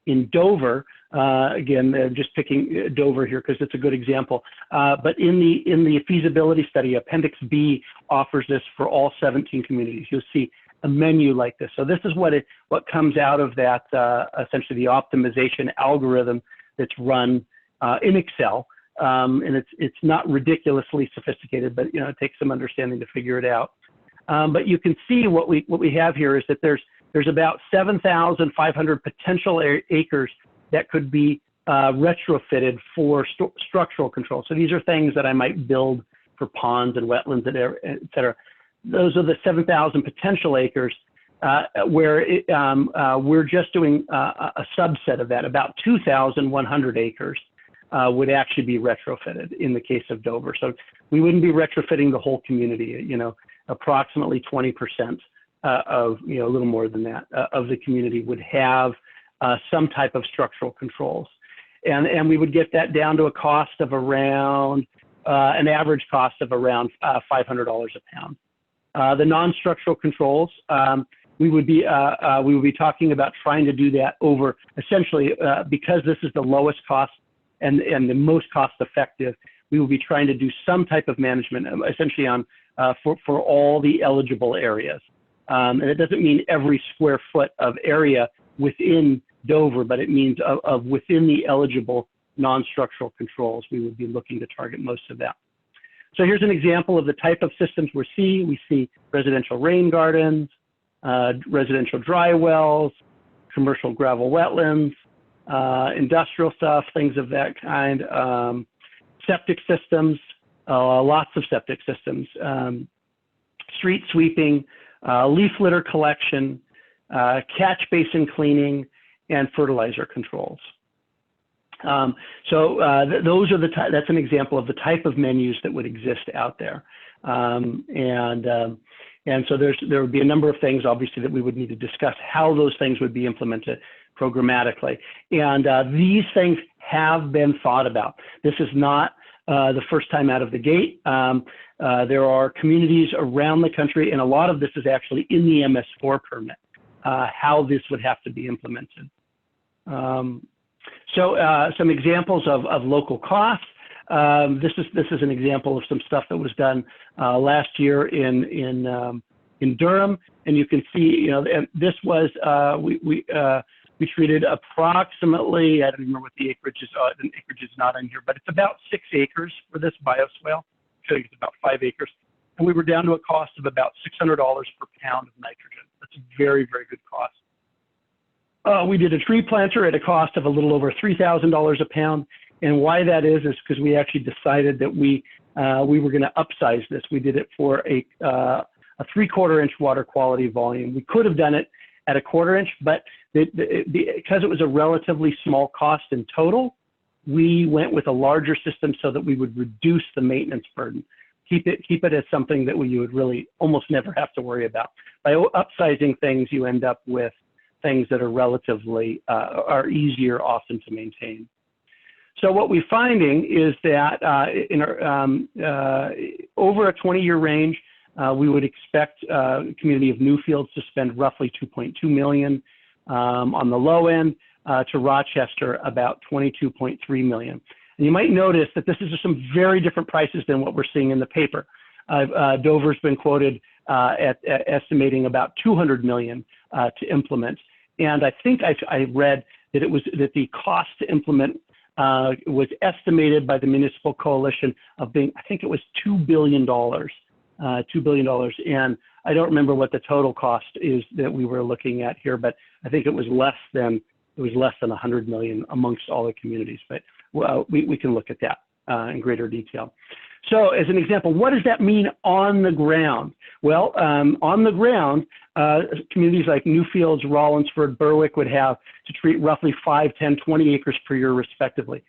In Dover, again, just picking Dover here because it's a good example, but in the feasibility study, Appendix B offers this for all 17 communities. You'll see a menu like this. So this is what comes out of that, essentially the optimization algorithm that's run in Excel. And it's not ridiculously sophisticated, but it takes some understanding to figure it out. But you can see what we have here is that there's about 7,500 potential acres that could be retrofitted for structural control. So these are things that I might build for ponds and wetlands, et cetera. Those are the 7,000 potential acres where we're just doing a subset of that. About 2,100 acres would actually be retrofitted in the case of Dover. So we wouldn't be retrofitting the whole community, approximately 20% of, a little more than that, of the community would have some type of structural controls. And we would get that down to a cost of around, an average cost of around $500 a pound. The non-structural controls, we would be talking about trying to do that over, essentially, because this is the lowest cost and the most cost effective, we will be trying to do some type of management, essentially on for all the eligible areas. And it doesn't mean every square foot of area within Dover, but it means of within the eligible non-structural controls, we would be looking to target most of that. So here's an example of the type of systems we see. We see residential rain gardens, residential dry wells, commercial gravel wetlands, industrial stuff, things of that kind, septic systems, lots of septic systems, street sweeping, leaf litter collection, catch basin cleaning, and fertilizer controls. Those are that's an example of the type of menus that would exist out there. And so there would be a number of things, obviously, that we would need to discuss how those things would be implemented programmatically. And these things have been thought about. This is not the first time out of the gate. There are communities around the country, and a lot of this is actually in the MS4 permit, how this would have to be implemented. Some examples of local costs. This is an example of some stuff that was done last year in Durham, and you can see, and this was we treated approximately, I don't remember what the acreage is. The acreage is not in here, but it's about 6 acres for this bioswale. I think it's about 5 acres, and we were down to a cost of about $600 per pound of nitrogen. That's a very, very good cost. We did a tree planter at a cost of a little over $3,000 a pound. And why that is because we actually decided that we were going to upsize this. We did it for a 3/4 inch water quality volume. We could have done it at a 1/4 inch, but because it was a relatively small cost in total, we went with a larger system so that we would reduce the maintenance burden. Keep it as something that you would really almost never have to worry about. By upsizing things, you end up with things that are relatively are easier often to maintain. So what we're finding is that in our, over a 20-year range, we would expect the community of Newfields to spend roughly $2.2 million on the low end, to Rochester about $22.3 million. And you might notice that this is some very different prices than what we're seeing in the paper. Dover's been quoted at estimating about $200 million to implement. And I think I read that that the cost to implement was estimated by the municipal coalition of being, I think it was $2 billion, $2 billion. And I don't remember what the total cost is that we were looking at here, but I think it was less than $100 million amongst all the communities. But we can look at that in greater detail. So as an example, what does that mean on the ground? Well, on the ground, communities like Newfields, Rollinsford, Berwick would have to treat roughly 5, 10, 20 acres per year respectively.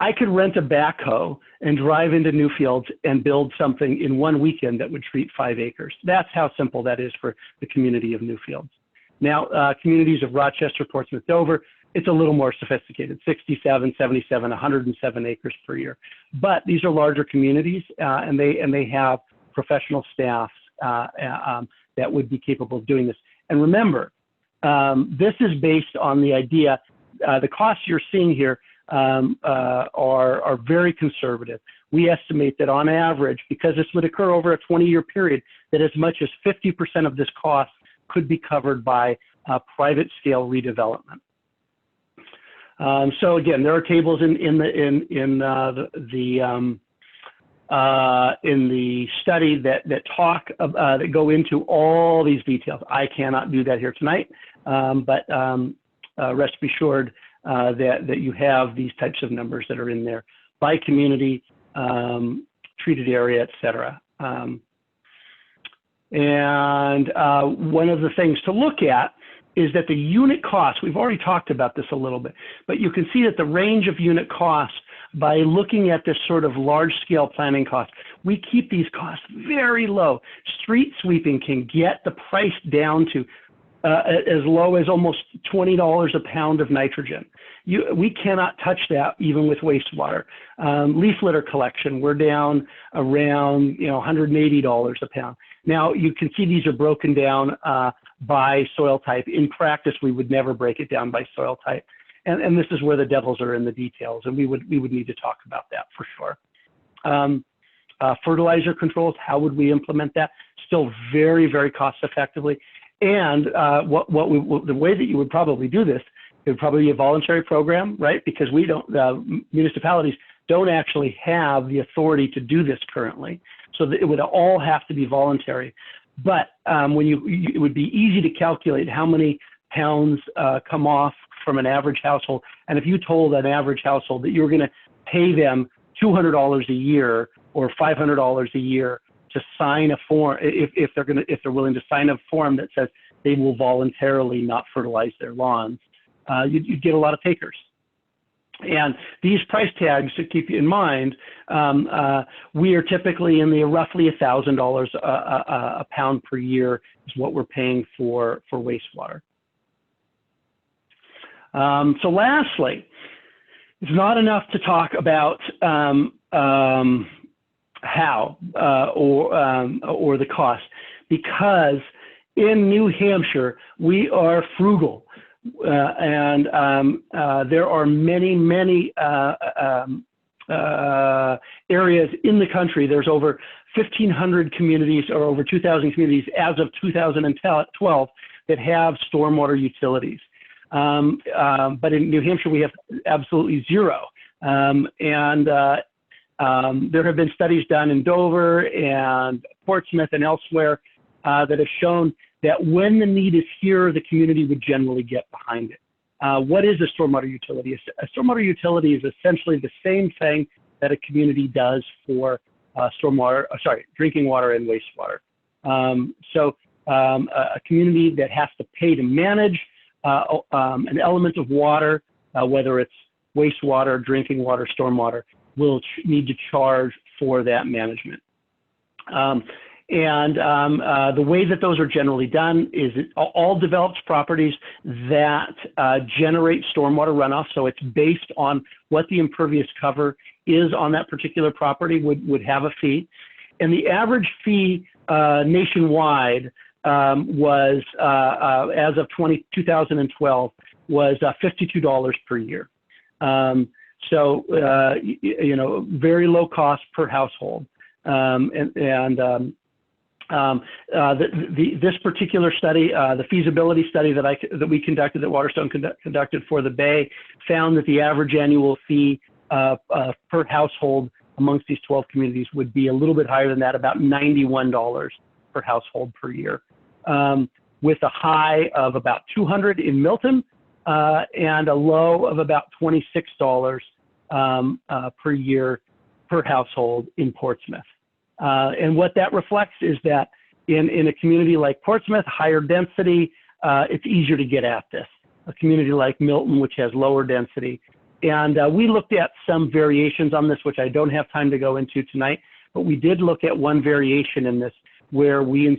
I could rent a backhoe and drive into Newfields and build something in one weekend that would treat 5 acres. That's how simple that is for the community of Newfields. Now, communities of Rochester, Portsmouth, Dover, it's a little more sophisticated, 67, 77, 107 acres per year. But these are larger communities, and they have professional staffs that would be capable of doing this. And remember, this is based on the idea, the costs you're seeing here are very conservative. We estimate that on average, because this would occur over a 20-year period, that as much as 50% of this cost could be covered by private scale redevelopment. So again, there are tables in the study that talk that go into all these details. I cannot do that here tonight, but rest assured that you have these types of numbers that are in there by community, treated area, et cetera. And one of the things to look at is that the unit cost, we've already talked about this a little bit, but you can see that the range of unit costs by looking at this sort of large scale planning cost, we keep these costs very low. Street sweeping can get the price down to as low as almost $20 a pound of nitrogen. We cannot touch that even with wastewater. Leaf litter collection, we're down around $180 a pound. Now you can see these are broken down by soil type. In practice, we would never break it down by soil type. And this is where the devils are in the details, and we would need to talk about that for sure. Fertilizer controls, how would we implement that? Still very, very cost effectively. And the way that you would probably do this, it would probably be a voluntary program, right? Because we don't, municipalities don't actually have the authority to do this currently. So it would all have to be voluntary. But it would be easy to calculate how many pounds come off from an average household. And if you told an average household that you were going to pay them $200 a year or $500 a year to sign a form, if they're willing to sign a form that says they will voluntarily not fertilize their lawns, you'd get a lot of takers. And these price tags, to keep in mind, we are typically in the roughly $1,000 a pound per year is what we're paying for wastewater. So lastly, it's not enough to talk about how or the cost, because in New Hampshire we are frugal, and there are many areas in the country. There's over 1,500 communities, or over 2,000 communities as of 2012 that have stormwater utilities. But in New Hampshire, we have absolutely zero. There have been studies done in Dover and Portsmouth and elsewhere that have shown that when the need is here, the community would generally get behind it. What is a stormwater utility? A stormwater utility is essentially the same thing that a community does for drinking water and wastewater. A community that has to pay to manage an element of water, whether it's wastewater, drinking water, stormwater, will need to charge for that management. The way that those are generally done is all developed properties that generate stormwater runoff, so it's based on what the impervious cover is on that particular property, would have a fee. And the average fee nationwide was, as of 2012, was $52 per year. Very low cost per household. This particular study, the feasibility study that we conducted, that Waterstone conducted for the Bay, found that the average annual fee per household amongst these 12 communities would be a little bit higher than that, about $91 per household per year, with a high of about $200 in Milton and a low of about $26 per year per household in Portsmouth. And what that reflects is that in a community like Portsmouth, higher density, it's easier to get at this. A community like Milton, which has lower density. And we looked at some variations on this, which I don't have time to go into tonight, but we did look at one variation in this where we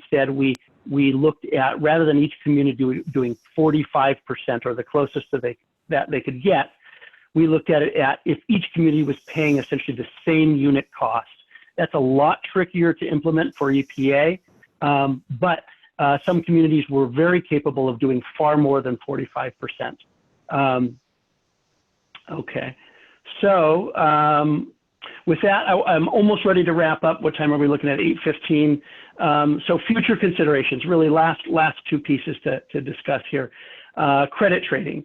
looked at, rather than each community doing 45%, or the closest to the that they could get, we looked at it at if each community was paying essentially the same unit cost. That's a lot trickier to implement for EPA, but some communities were very capable of doing far more than 45%. Okay, so with that, I'm almost ready to wrap up. What time are we looking at? 8:15. So future considerations, really last two pieces to discuss here. Credit trading.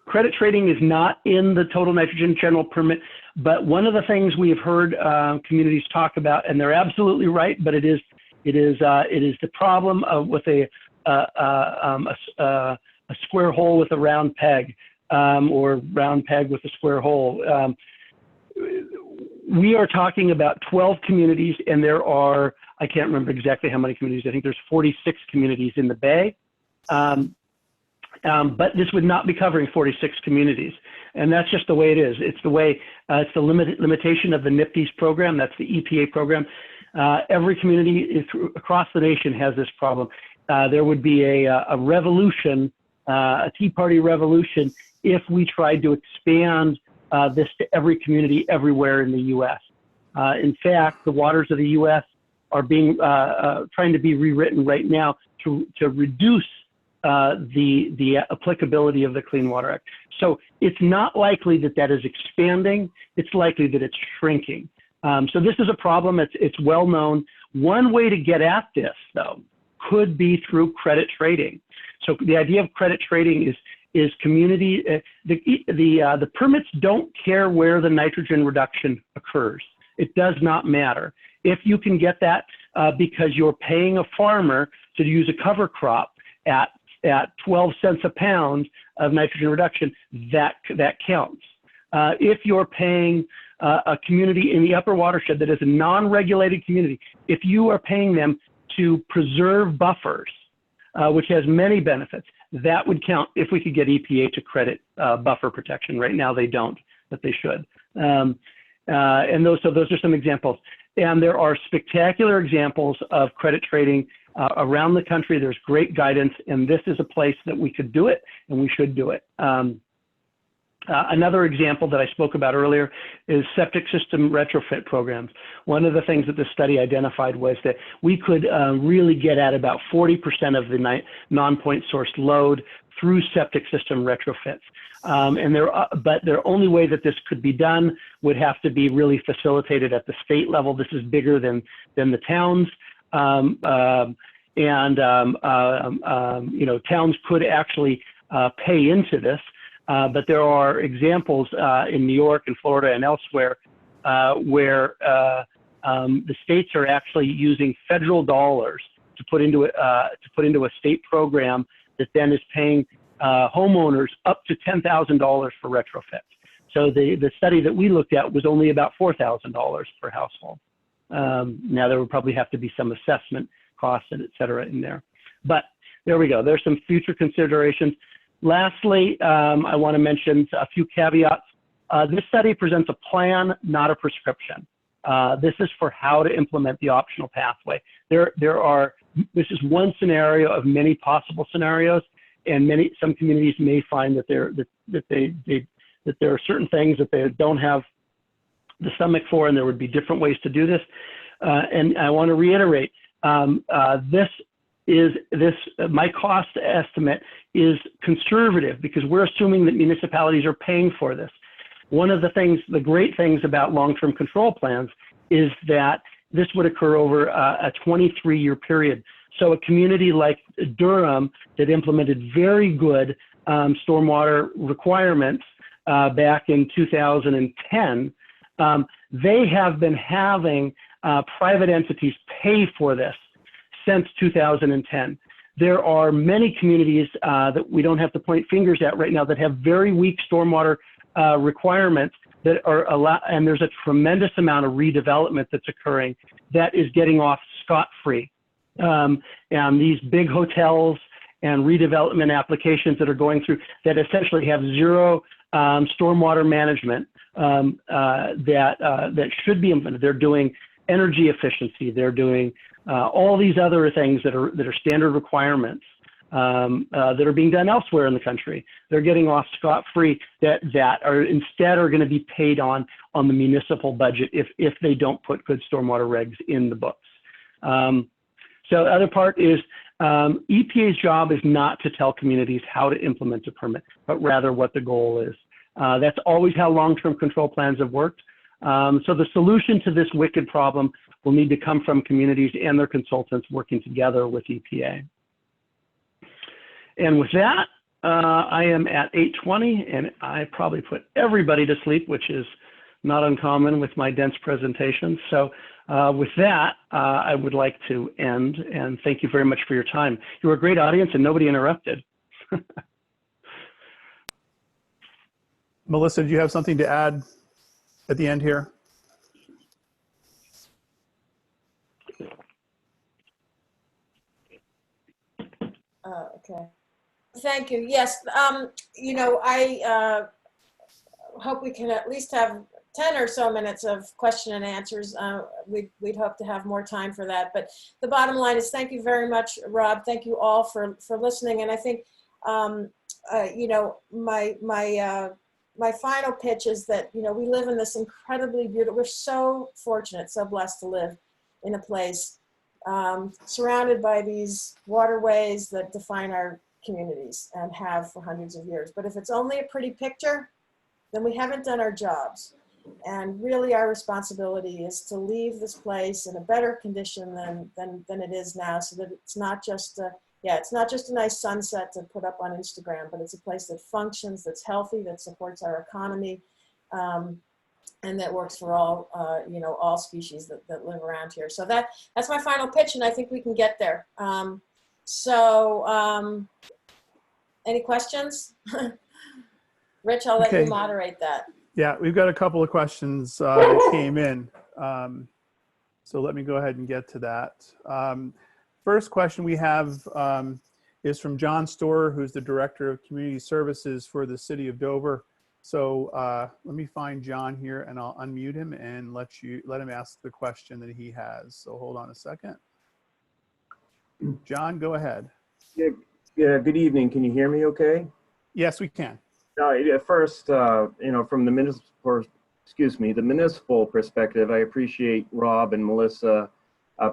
Credit trading is not in the total nitrogen general permit, but one of the things we have heard communities talk about, and they're absolutely right, but it is the problem of with a square hole with a round peg, or round peg with a square hole. We are talking about 12 communities, and there are, I can't remember exactly how many communities. I think there's 46 communities in the Bay. But this would not be covering 46 communities. And that's just the way it is. It's the way, it's the limitation of the NIPTES program. That's the EPA program. Every community across the nation has this problem. There would be a revolution, a Tea Party revolution, if we tried to expand this to every community everywhere in the U.S. In fact, the waters of the U.S. are being trying to be rewritten right now to reduce the applicability of the Clean Water Act. So it's not likely that that is expanding. It's likely that it's shrinking. So this is a problem. It's well known. One way to get at this, though, could be through credit trading. So the idea of credit trading is community. The permits don't care where the nitrogen reduction occurs. It does not matter. If you can get that because you're paying a farmer to use a cover crop at 12 cents a pound of nitrogen reduction, that counts. If you're paying a community in the upper watershed that is a non-regulated community, if you are paying them to preserve buffers, which has many benefits, that would count if we could get EPA to credit buffer protection. Right now they don't, but they should. And those are some examples. And there are spectacular examples of credit trading around the country. There's great guidance, and this is a place that we could do it, and we should do it. Another example that I spoke about earlier is septic system retrofit programs. One of the things that this study identified was that we could really get at about 40% of the non-point source load through septic system retrofits. But the only way that this could be done would have to be really facilitated at the state level. This is bigger than the towns. You know, towns could actually pay into this. But there are examples in New York and Florida and elsewhere where the states are actually using federal dollars to put into a state program that then is paying homeowners up to $10,000 for retrofits. So the study that we looked at was only about $4,000 per household. Now there would probably have to be some assessment costs and et cetera in there. But there we go. There's some future considerations. Lastly, I want to mention a few caveats. This study presents a plan, not a prescription. This is for how to implement the optional pathway. This is one scenario of many possible scenarios, and some communities may find that there are certain things that they don't have the stomach for, and there would be different ways to do this. And I want to reiterate, my cost estimate is conservative because we're assuming that municipalities are paying for this. One of the great things about long-term control plans is that this would occur over a 23-year period. So a community like Durham that implemented very good stormwater requirements back in 2010, they have been having private entities pay for this since 2010. There are many communities that we don't have to point fingers at right now that have very weak stormwater requirements that are and there's a tremendous amount of redevelopment that's occurring that is getting off scot-free. And these big hotels and redevelopment applications that are going through that essentially have zero stormwater management that should be implemented. They're doing energy efficiency. They're doing all these other things that are standard requirements that are being done elsewhere in the country. They're getting off scot-free that are instead are going to be paid on the municipal budget if they don't put good stormwater regs in the books. So the other part is EPA's job is not to tell communities how to implement a permit, but rather what the goal is. That's always how long-term control plans have worked. So the solution to this wicked problem will need to come from communities and their consultants working together with EPA. And with that, I am at 8:20, and I probably put everybody to sleep, which is not uncommon with my dense presentation. So with that, I would like to end, and thank you very much for your time. You were a great audience, and nobody interrupted. Melissa, do you have something to add at the end here? Okay. Thank you. Yes. You know, I hope we can at least have 10 or so minutes of question and answers. We'd hope to have more time for that. But the bottom line is thank you very much, Rob. Thank you all for listening. And I think, you know, my final pitch is that, you know, we live in this incredibly beautiful, we're so fortunate, so blessed to live in a place surrounded by these waterways that define our communities and have for hundreds of years. But if it's only a pretty picture, then we haven't done our jobs. And really our responsibility is to leave this place in a better condition than it is now, so that it's not just a, it's not just a nice sunset to put up on Instagram, but it's a place that functions, that's healthy, that supports our economy, and that works for all, you know, all species that live around here. So that's my final pitch, and I think we can get there. Any questions? Rich, I'll let you moderate that. Yeah, we've got a couple of questions that came in. So let me go ahead and get to that. First question we have is from John Storer, who's the Director of Community Services for the City of Dover. So let me find John here, and I'll unmute him and let him ask the question that he has. So hold on a second. John, go ahead. Yeah, good evening. Can you hear me okay? Yes, we can. At first, you know, from the municipal perspective, I appreciate Rob and Melissa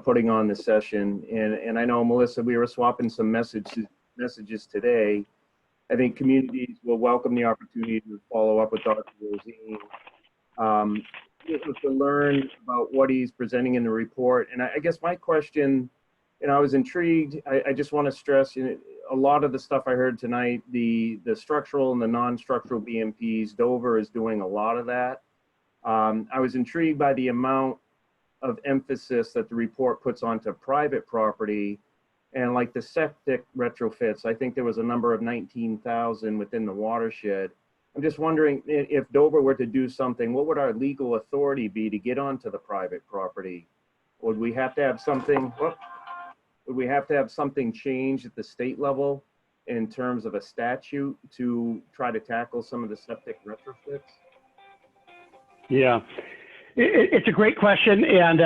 putting on this session. And I know, Melissa, we were swapping some messages today. I think communities will welcome the opportunity to follow up with Dr. Rosine, to learn about what he's presenting in the report. And I guess my question, you know, I was intrigued. I just want to stress, you know, a lot of the stuff I heard tonight, the structural and the non-structural BMPs, Dover is doing a lot of that. I was intrigued by the amount of emphasis that the report puts onto private property, and like the septic retrofits. I think there was a number of 19,000 within the watershed. I'm just wondering, if Dover were to do something, what would our legal authority be to get onto the private property? Would we have to have something? Would we have to have something changed at the state level in terms of a statute to try to tackle some of the septic retrofits? Yeah, it's a great question, and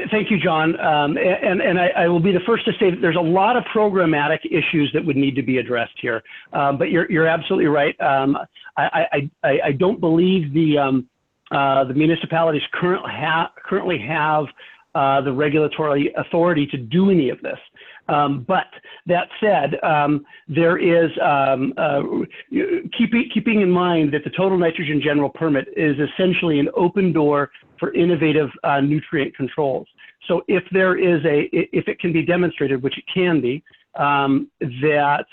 thank you, John. And I will be the first to say that there's a lot of programmatic issues that would need to be addressed here. But you're absolutely right. I don't believe the municipalities currently have the regulatory authority to do any of this. But that said, there is, keeping in mind that the total nitrogen general permit is essentially an open door for innovative nutrient controls. So if there is if it can be demonstrated, which it can be, that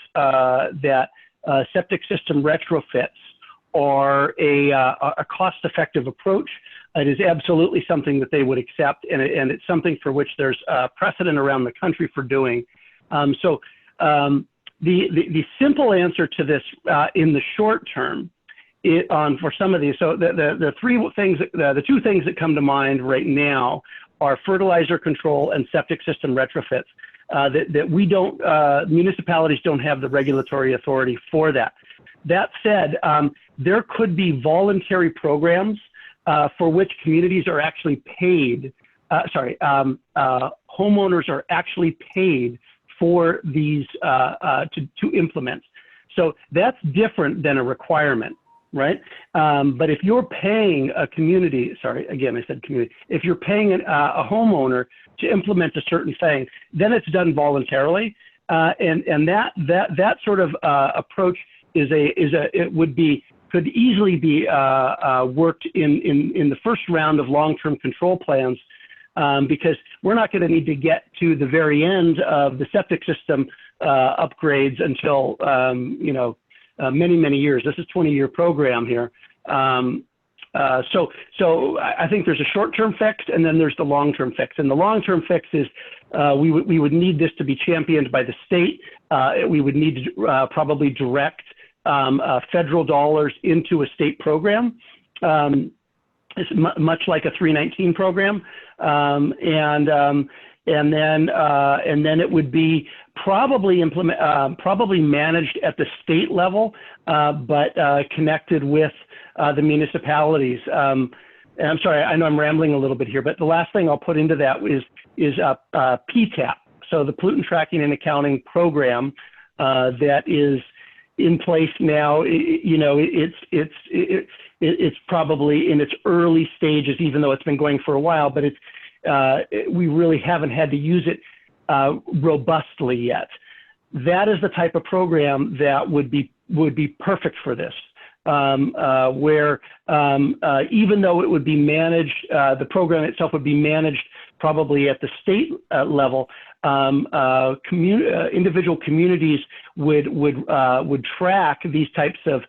septic system retrofits are a cost-effective approach, it is absolutely something that they would accept, and it's something for which there's precedent around the country for doing. So the simple answer to this in the short term, for some of these, so the two things that come to mind right now are fertilizer control and septic system retrofits. That we don't, municipalities don't have the regulatory authority for that. That said, there could be voluntary programs for which communities are actually paid, homeowners are actually paid for these to implement. So that's different than a requirement, right? But if you're paying a community, sorry, again, I said community, if you're paying a homeowner to implement a certain thing, then it's done voluntarily. And that sort of approach could easily be worked in the first round of long-term control plans, because we're not going to need to get to the very end of the septic system upgrades until many years. This is a 20-year program here. So I think there's a short-term fix, and then there's the long-term fix. And the long-term fix is we would need this to be championed by the state. We would need to probably direct federal dollars into a state program. It's much like a 319 program, and then it would be probably probably managed at the state level, but connected with the municipalities. And I'm sorry, I know I'm rambling a little bit here, but the last thing I'll put into that is PTAP. So the Pollutant Tracking and Accounting Program that is in place now. It's probably in its early stages, even though it's been going for a while, but we really haven't had to use it robustly yet. That is the type of program that would be perfect for this, where even though it would be managed, the program itself would be managed probably at the state level. Individual communities would track these types of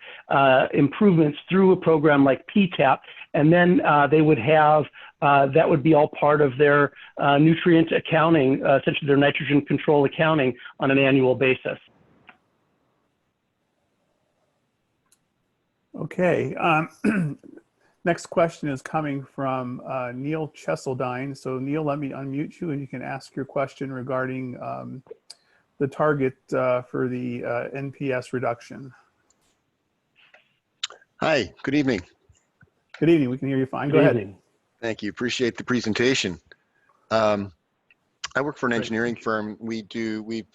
improvements through a program like PTAP, and then they would have that would be all part of their nutrient accounting, essentially their nitrogen control accounting on an annual basis. Okay. Next question is coming from Neil Cheseldine. So Neil, let me unmute you and you can ask your question regarding the target for the NPS reduction. Hi, good evening. Good evening, we can hear you fine. Go ahead. Thank you, appreciate the presentation. I work for an engineering firm. We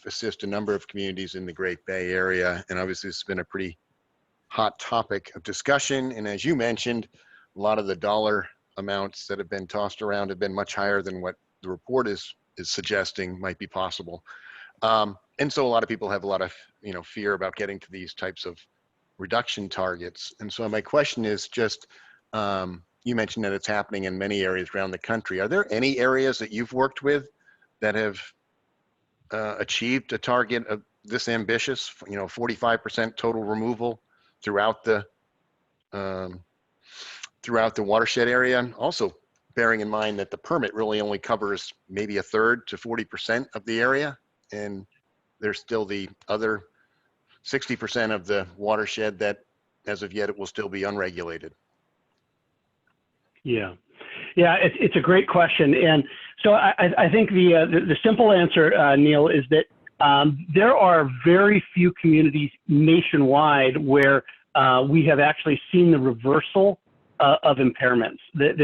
assist a number of communities in the Great Bay Area, and obviously it's been a pretty hot topic of discussion. And as you mentioned, a lot of the dollar amounts that have been tossed around have been much higher than what the report is suggesting might be possible. And so a lot of people have a lot of fear about getting to these types of reduction targets. And so my question is just, you mentioned that it's happening in many areas around the country. Are there any areas that you've worked with that have achieved a target of this ambitious, 45% total removal throughout the watershed area? Also bearing in mind that the permit really only covers maybe 1/3 to 40% of the area, and there's still the other 60% of the watershed that as of yet it will still be unregulated. Yeah, it's a great question. And so I think the simple answer, Neil, is that there are very few communities nationwide where we have actually seen the reversal of impairments. That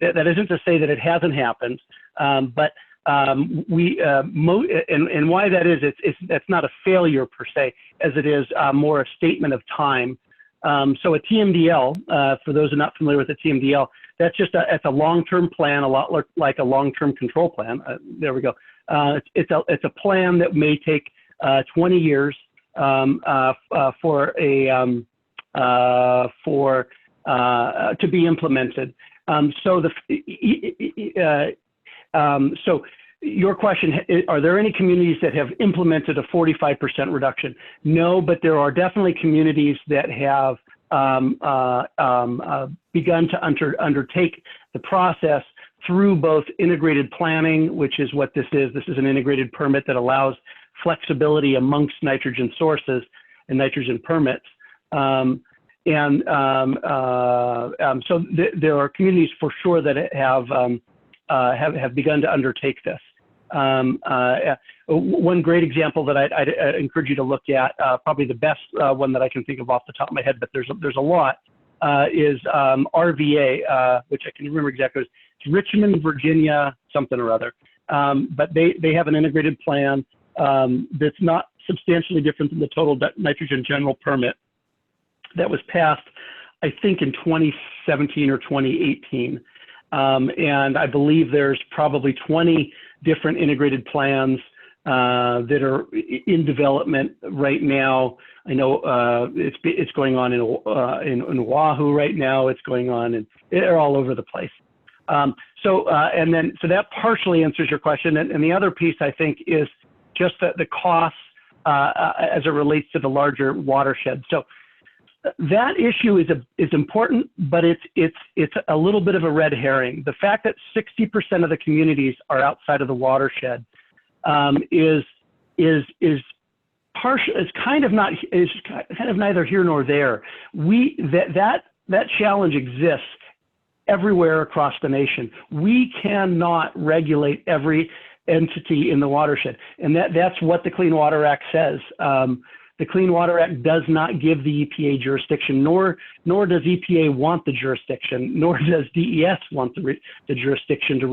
isn't to say that it hasn't happened, but and why that is, that's not a failure per se, as it is more a statement of time. So a TMDL, for those who are not familiar with the TMDL, that's just it's a long-term plan, a lot like a long-term control plan. There we go. It's a plan that may take 20 years to be implemented. So your question, are there any communities that have implemented a 45% reduction? No, but there are definitely communities that have begun to undertake the process through both integrated planning, which is what this is. This is an integrated permit that allows flexibility amongst nitrogen sources and nitrogen permits. So there are communities for sure that have begun to undertake this. One great example that I'd encourage you to look at, probably the best one that I can think of off the top of my head, but there's a lot, is RVA, which I can remember exactly. It's Richmond, Virginia, something or other. but they have an integrated plan that's not substantially different than the total nitrogen general permit that was passed, I think, in 2017 or 2018. And I believe there's probably 20 different integrated plans that are in development right now. I know it's going on in Oahu right now. It's going on, and they're all over the place. So that partially answers your question. And the other piece, I think, is just the costs as it relates to the larger watershed. So that issue is important, but it's a little bit of a red herring. The fact that 60% of the communities are outside of the watershed is kind of neither here nor there. That challenge exists everywhere across the nation. We cannot regulate every entity in the watershed, and that's what the Clean Water Act says. The Clean Water Act does not give the EPA jurisdiction, nor does EPA want the jurisdiction, nor does DES want the jurisdiction to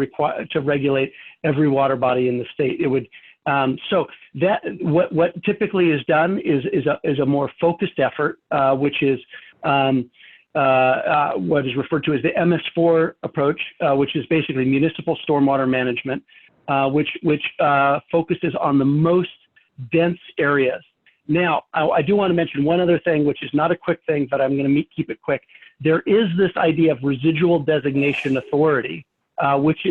regulate every water body in the state. It would so that what typically is done is a more focused effort, which is what is referred to as the MS4 approach, which is basically municipal stormwater management, which focuses on the most dense areas. Now, I do want to mention one other thing, which is not a quick thing, but I'm going to keep it quick. There is this idea of residual designation authority, which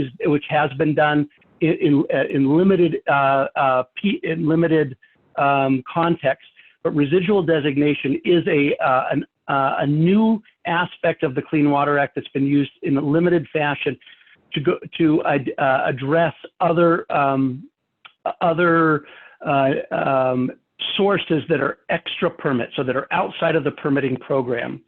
has been done in limited context. But residual designation is a new aspect of the Clean Water Act that's been used in a limited fashion to address other sources that are extra permit, so that are outside of the permitting program.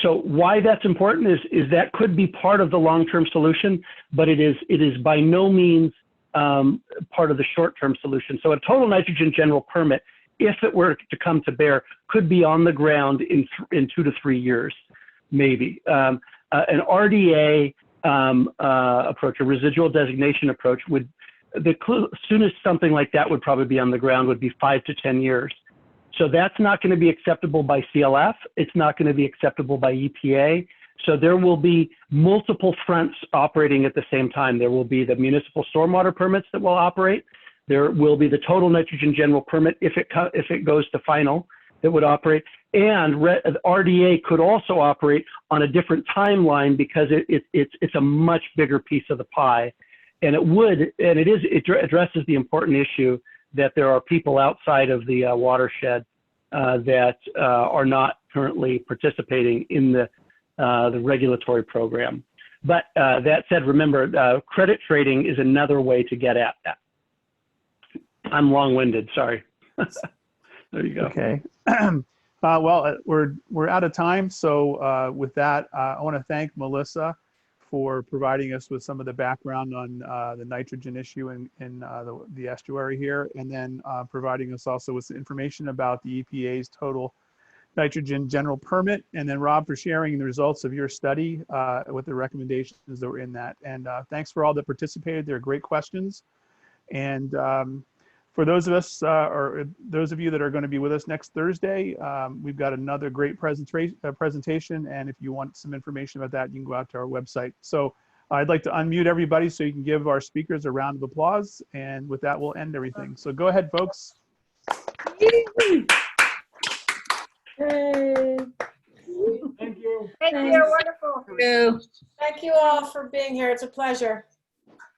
So why that's important is that could be part of the long-term solution, but it is by no means part of the short-term solution. So a total nitrogen general permit, if it were to come to bear, could be on the ground in 2 to 3 years, maybe. An RDA approach, a residual designation approach, the soonest something like that would probably be on the ground would be 5 to 10 years. So that's not going to be acceptable by CLF. It's not going to be acceptable by EPA. So there will be multiple fronts operating at the same time. There will be the municipal stormwater permits that will operate. There will be the total nitrogen general permit if it goes to final that would operate. And RDA could also operate on a different timeline because it's a much bigger piece of the pie. And it addresses the important issue that there are people outside of the watershed that are not currently participating in the regulatory program. But that said, remember, credit trading is another way to get at that. I'm long-winded, sorry. There you go. Okay. Well, we're out of time. So with that, I want to thank Melissa for providing us with some of the background on the nitrogen issue in the estuary here, and then providing us also with some information about the EPA's total nitrogen general permit, and then Rob for sharing the results of your study with the recommendations that were in that. And thanks for all that participated. They're great questions. And for those of us, or those of you that are going to be with us next Thursday, we've got another great presentation. And if you want some information about that, you can go out to our website. So I'd like to unmute everybody so you can give our speakers a round of applause. And with that, we'll end everything. So go ahead, folks. Hey. Thank you. Thank you. Wonderful. Thank you all for being here. It's a pleasure.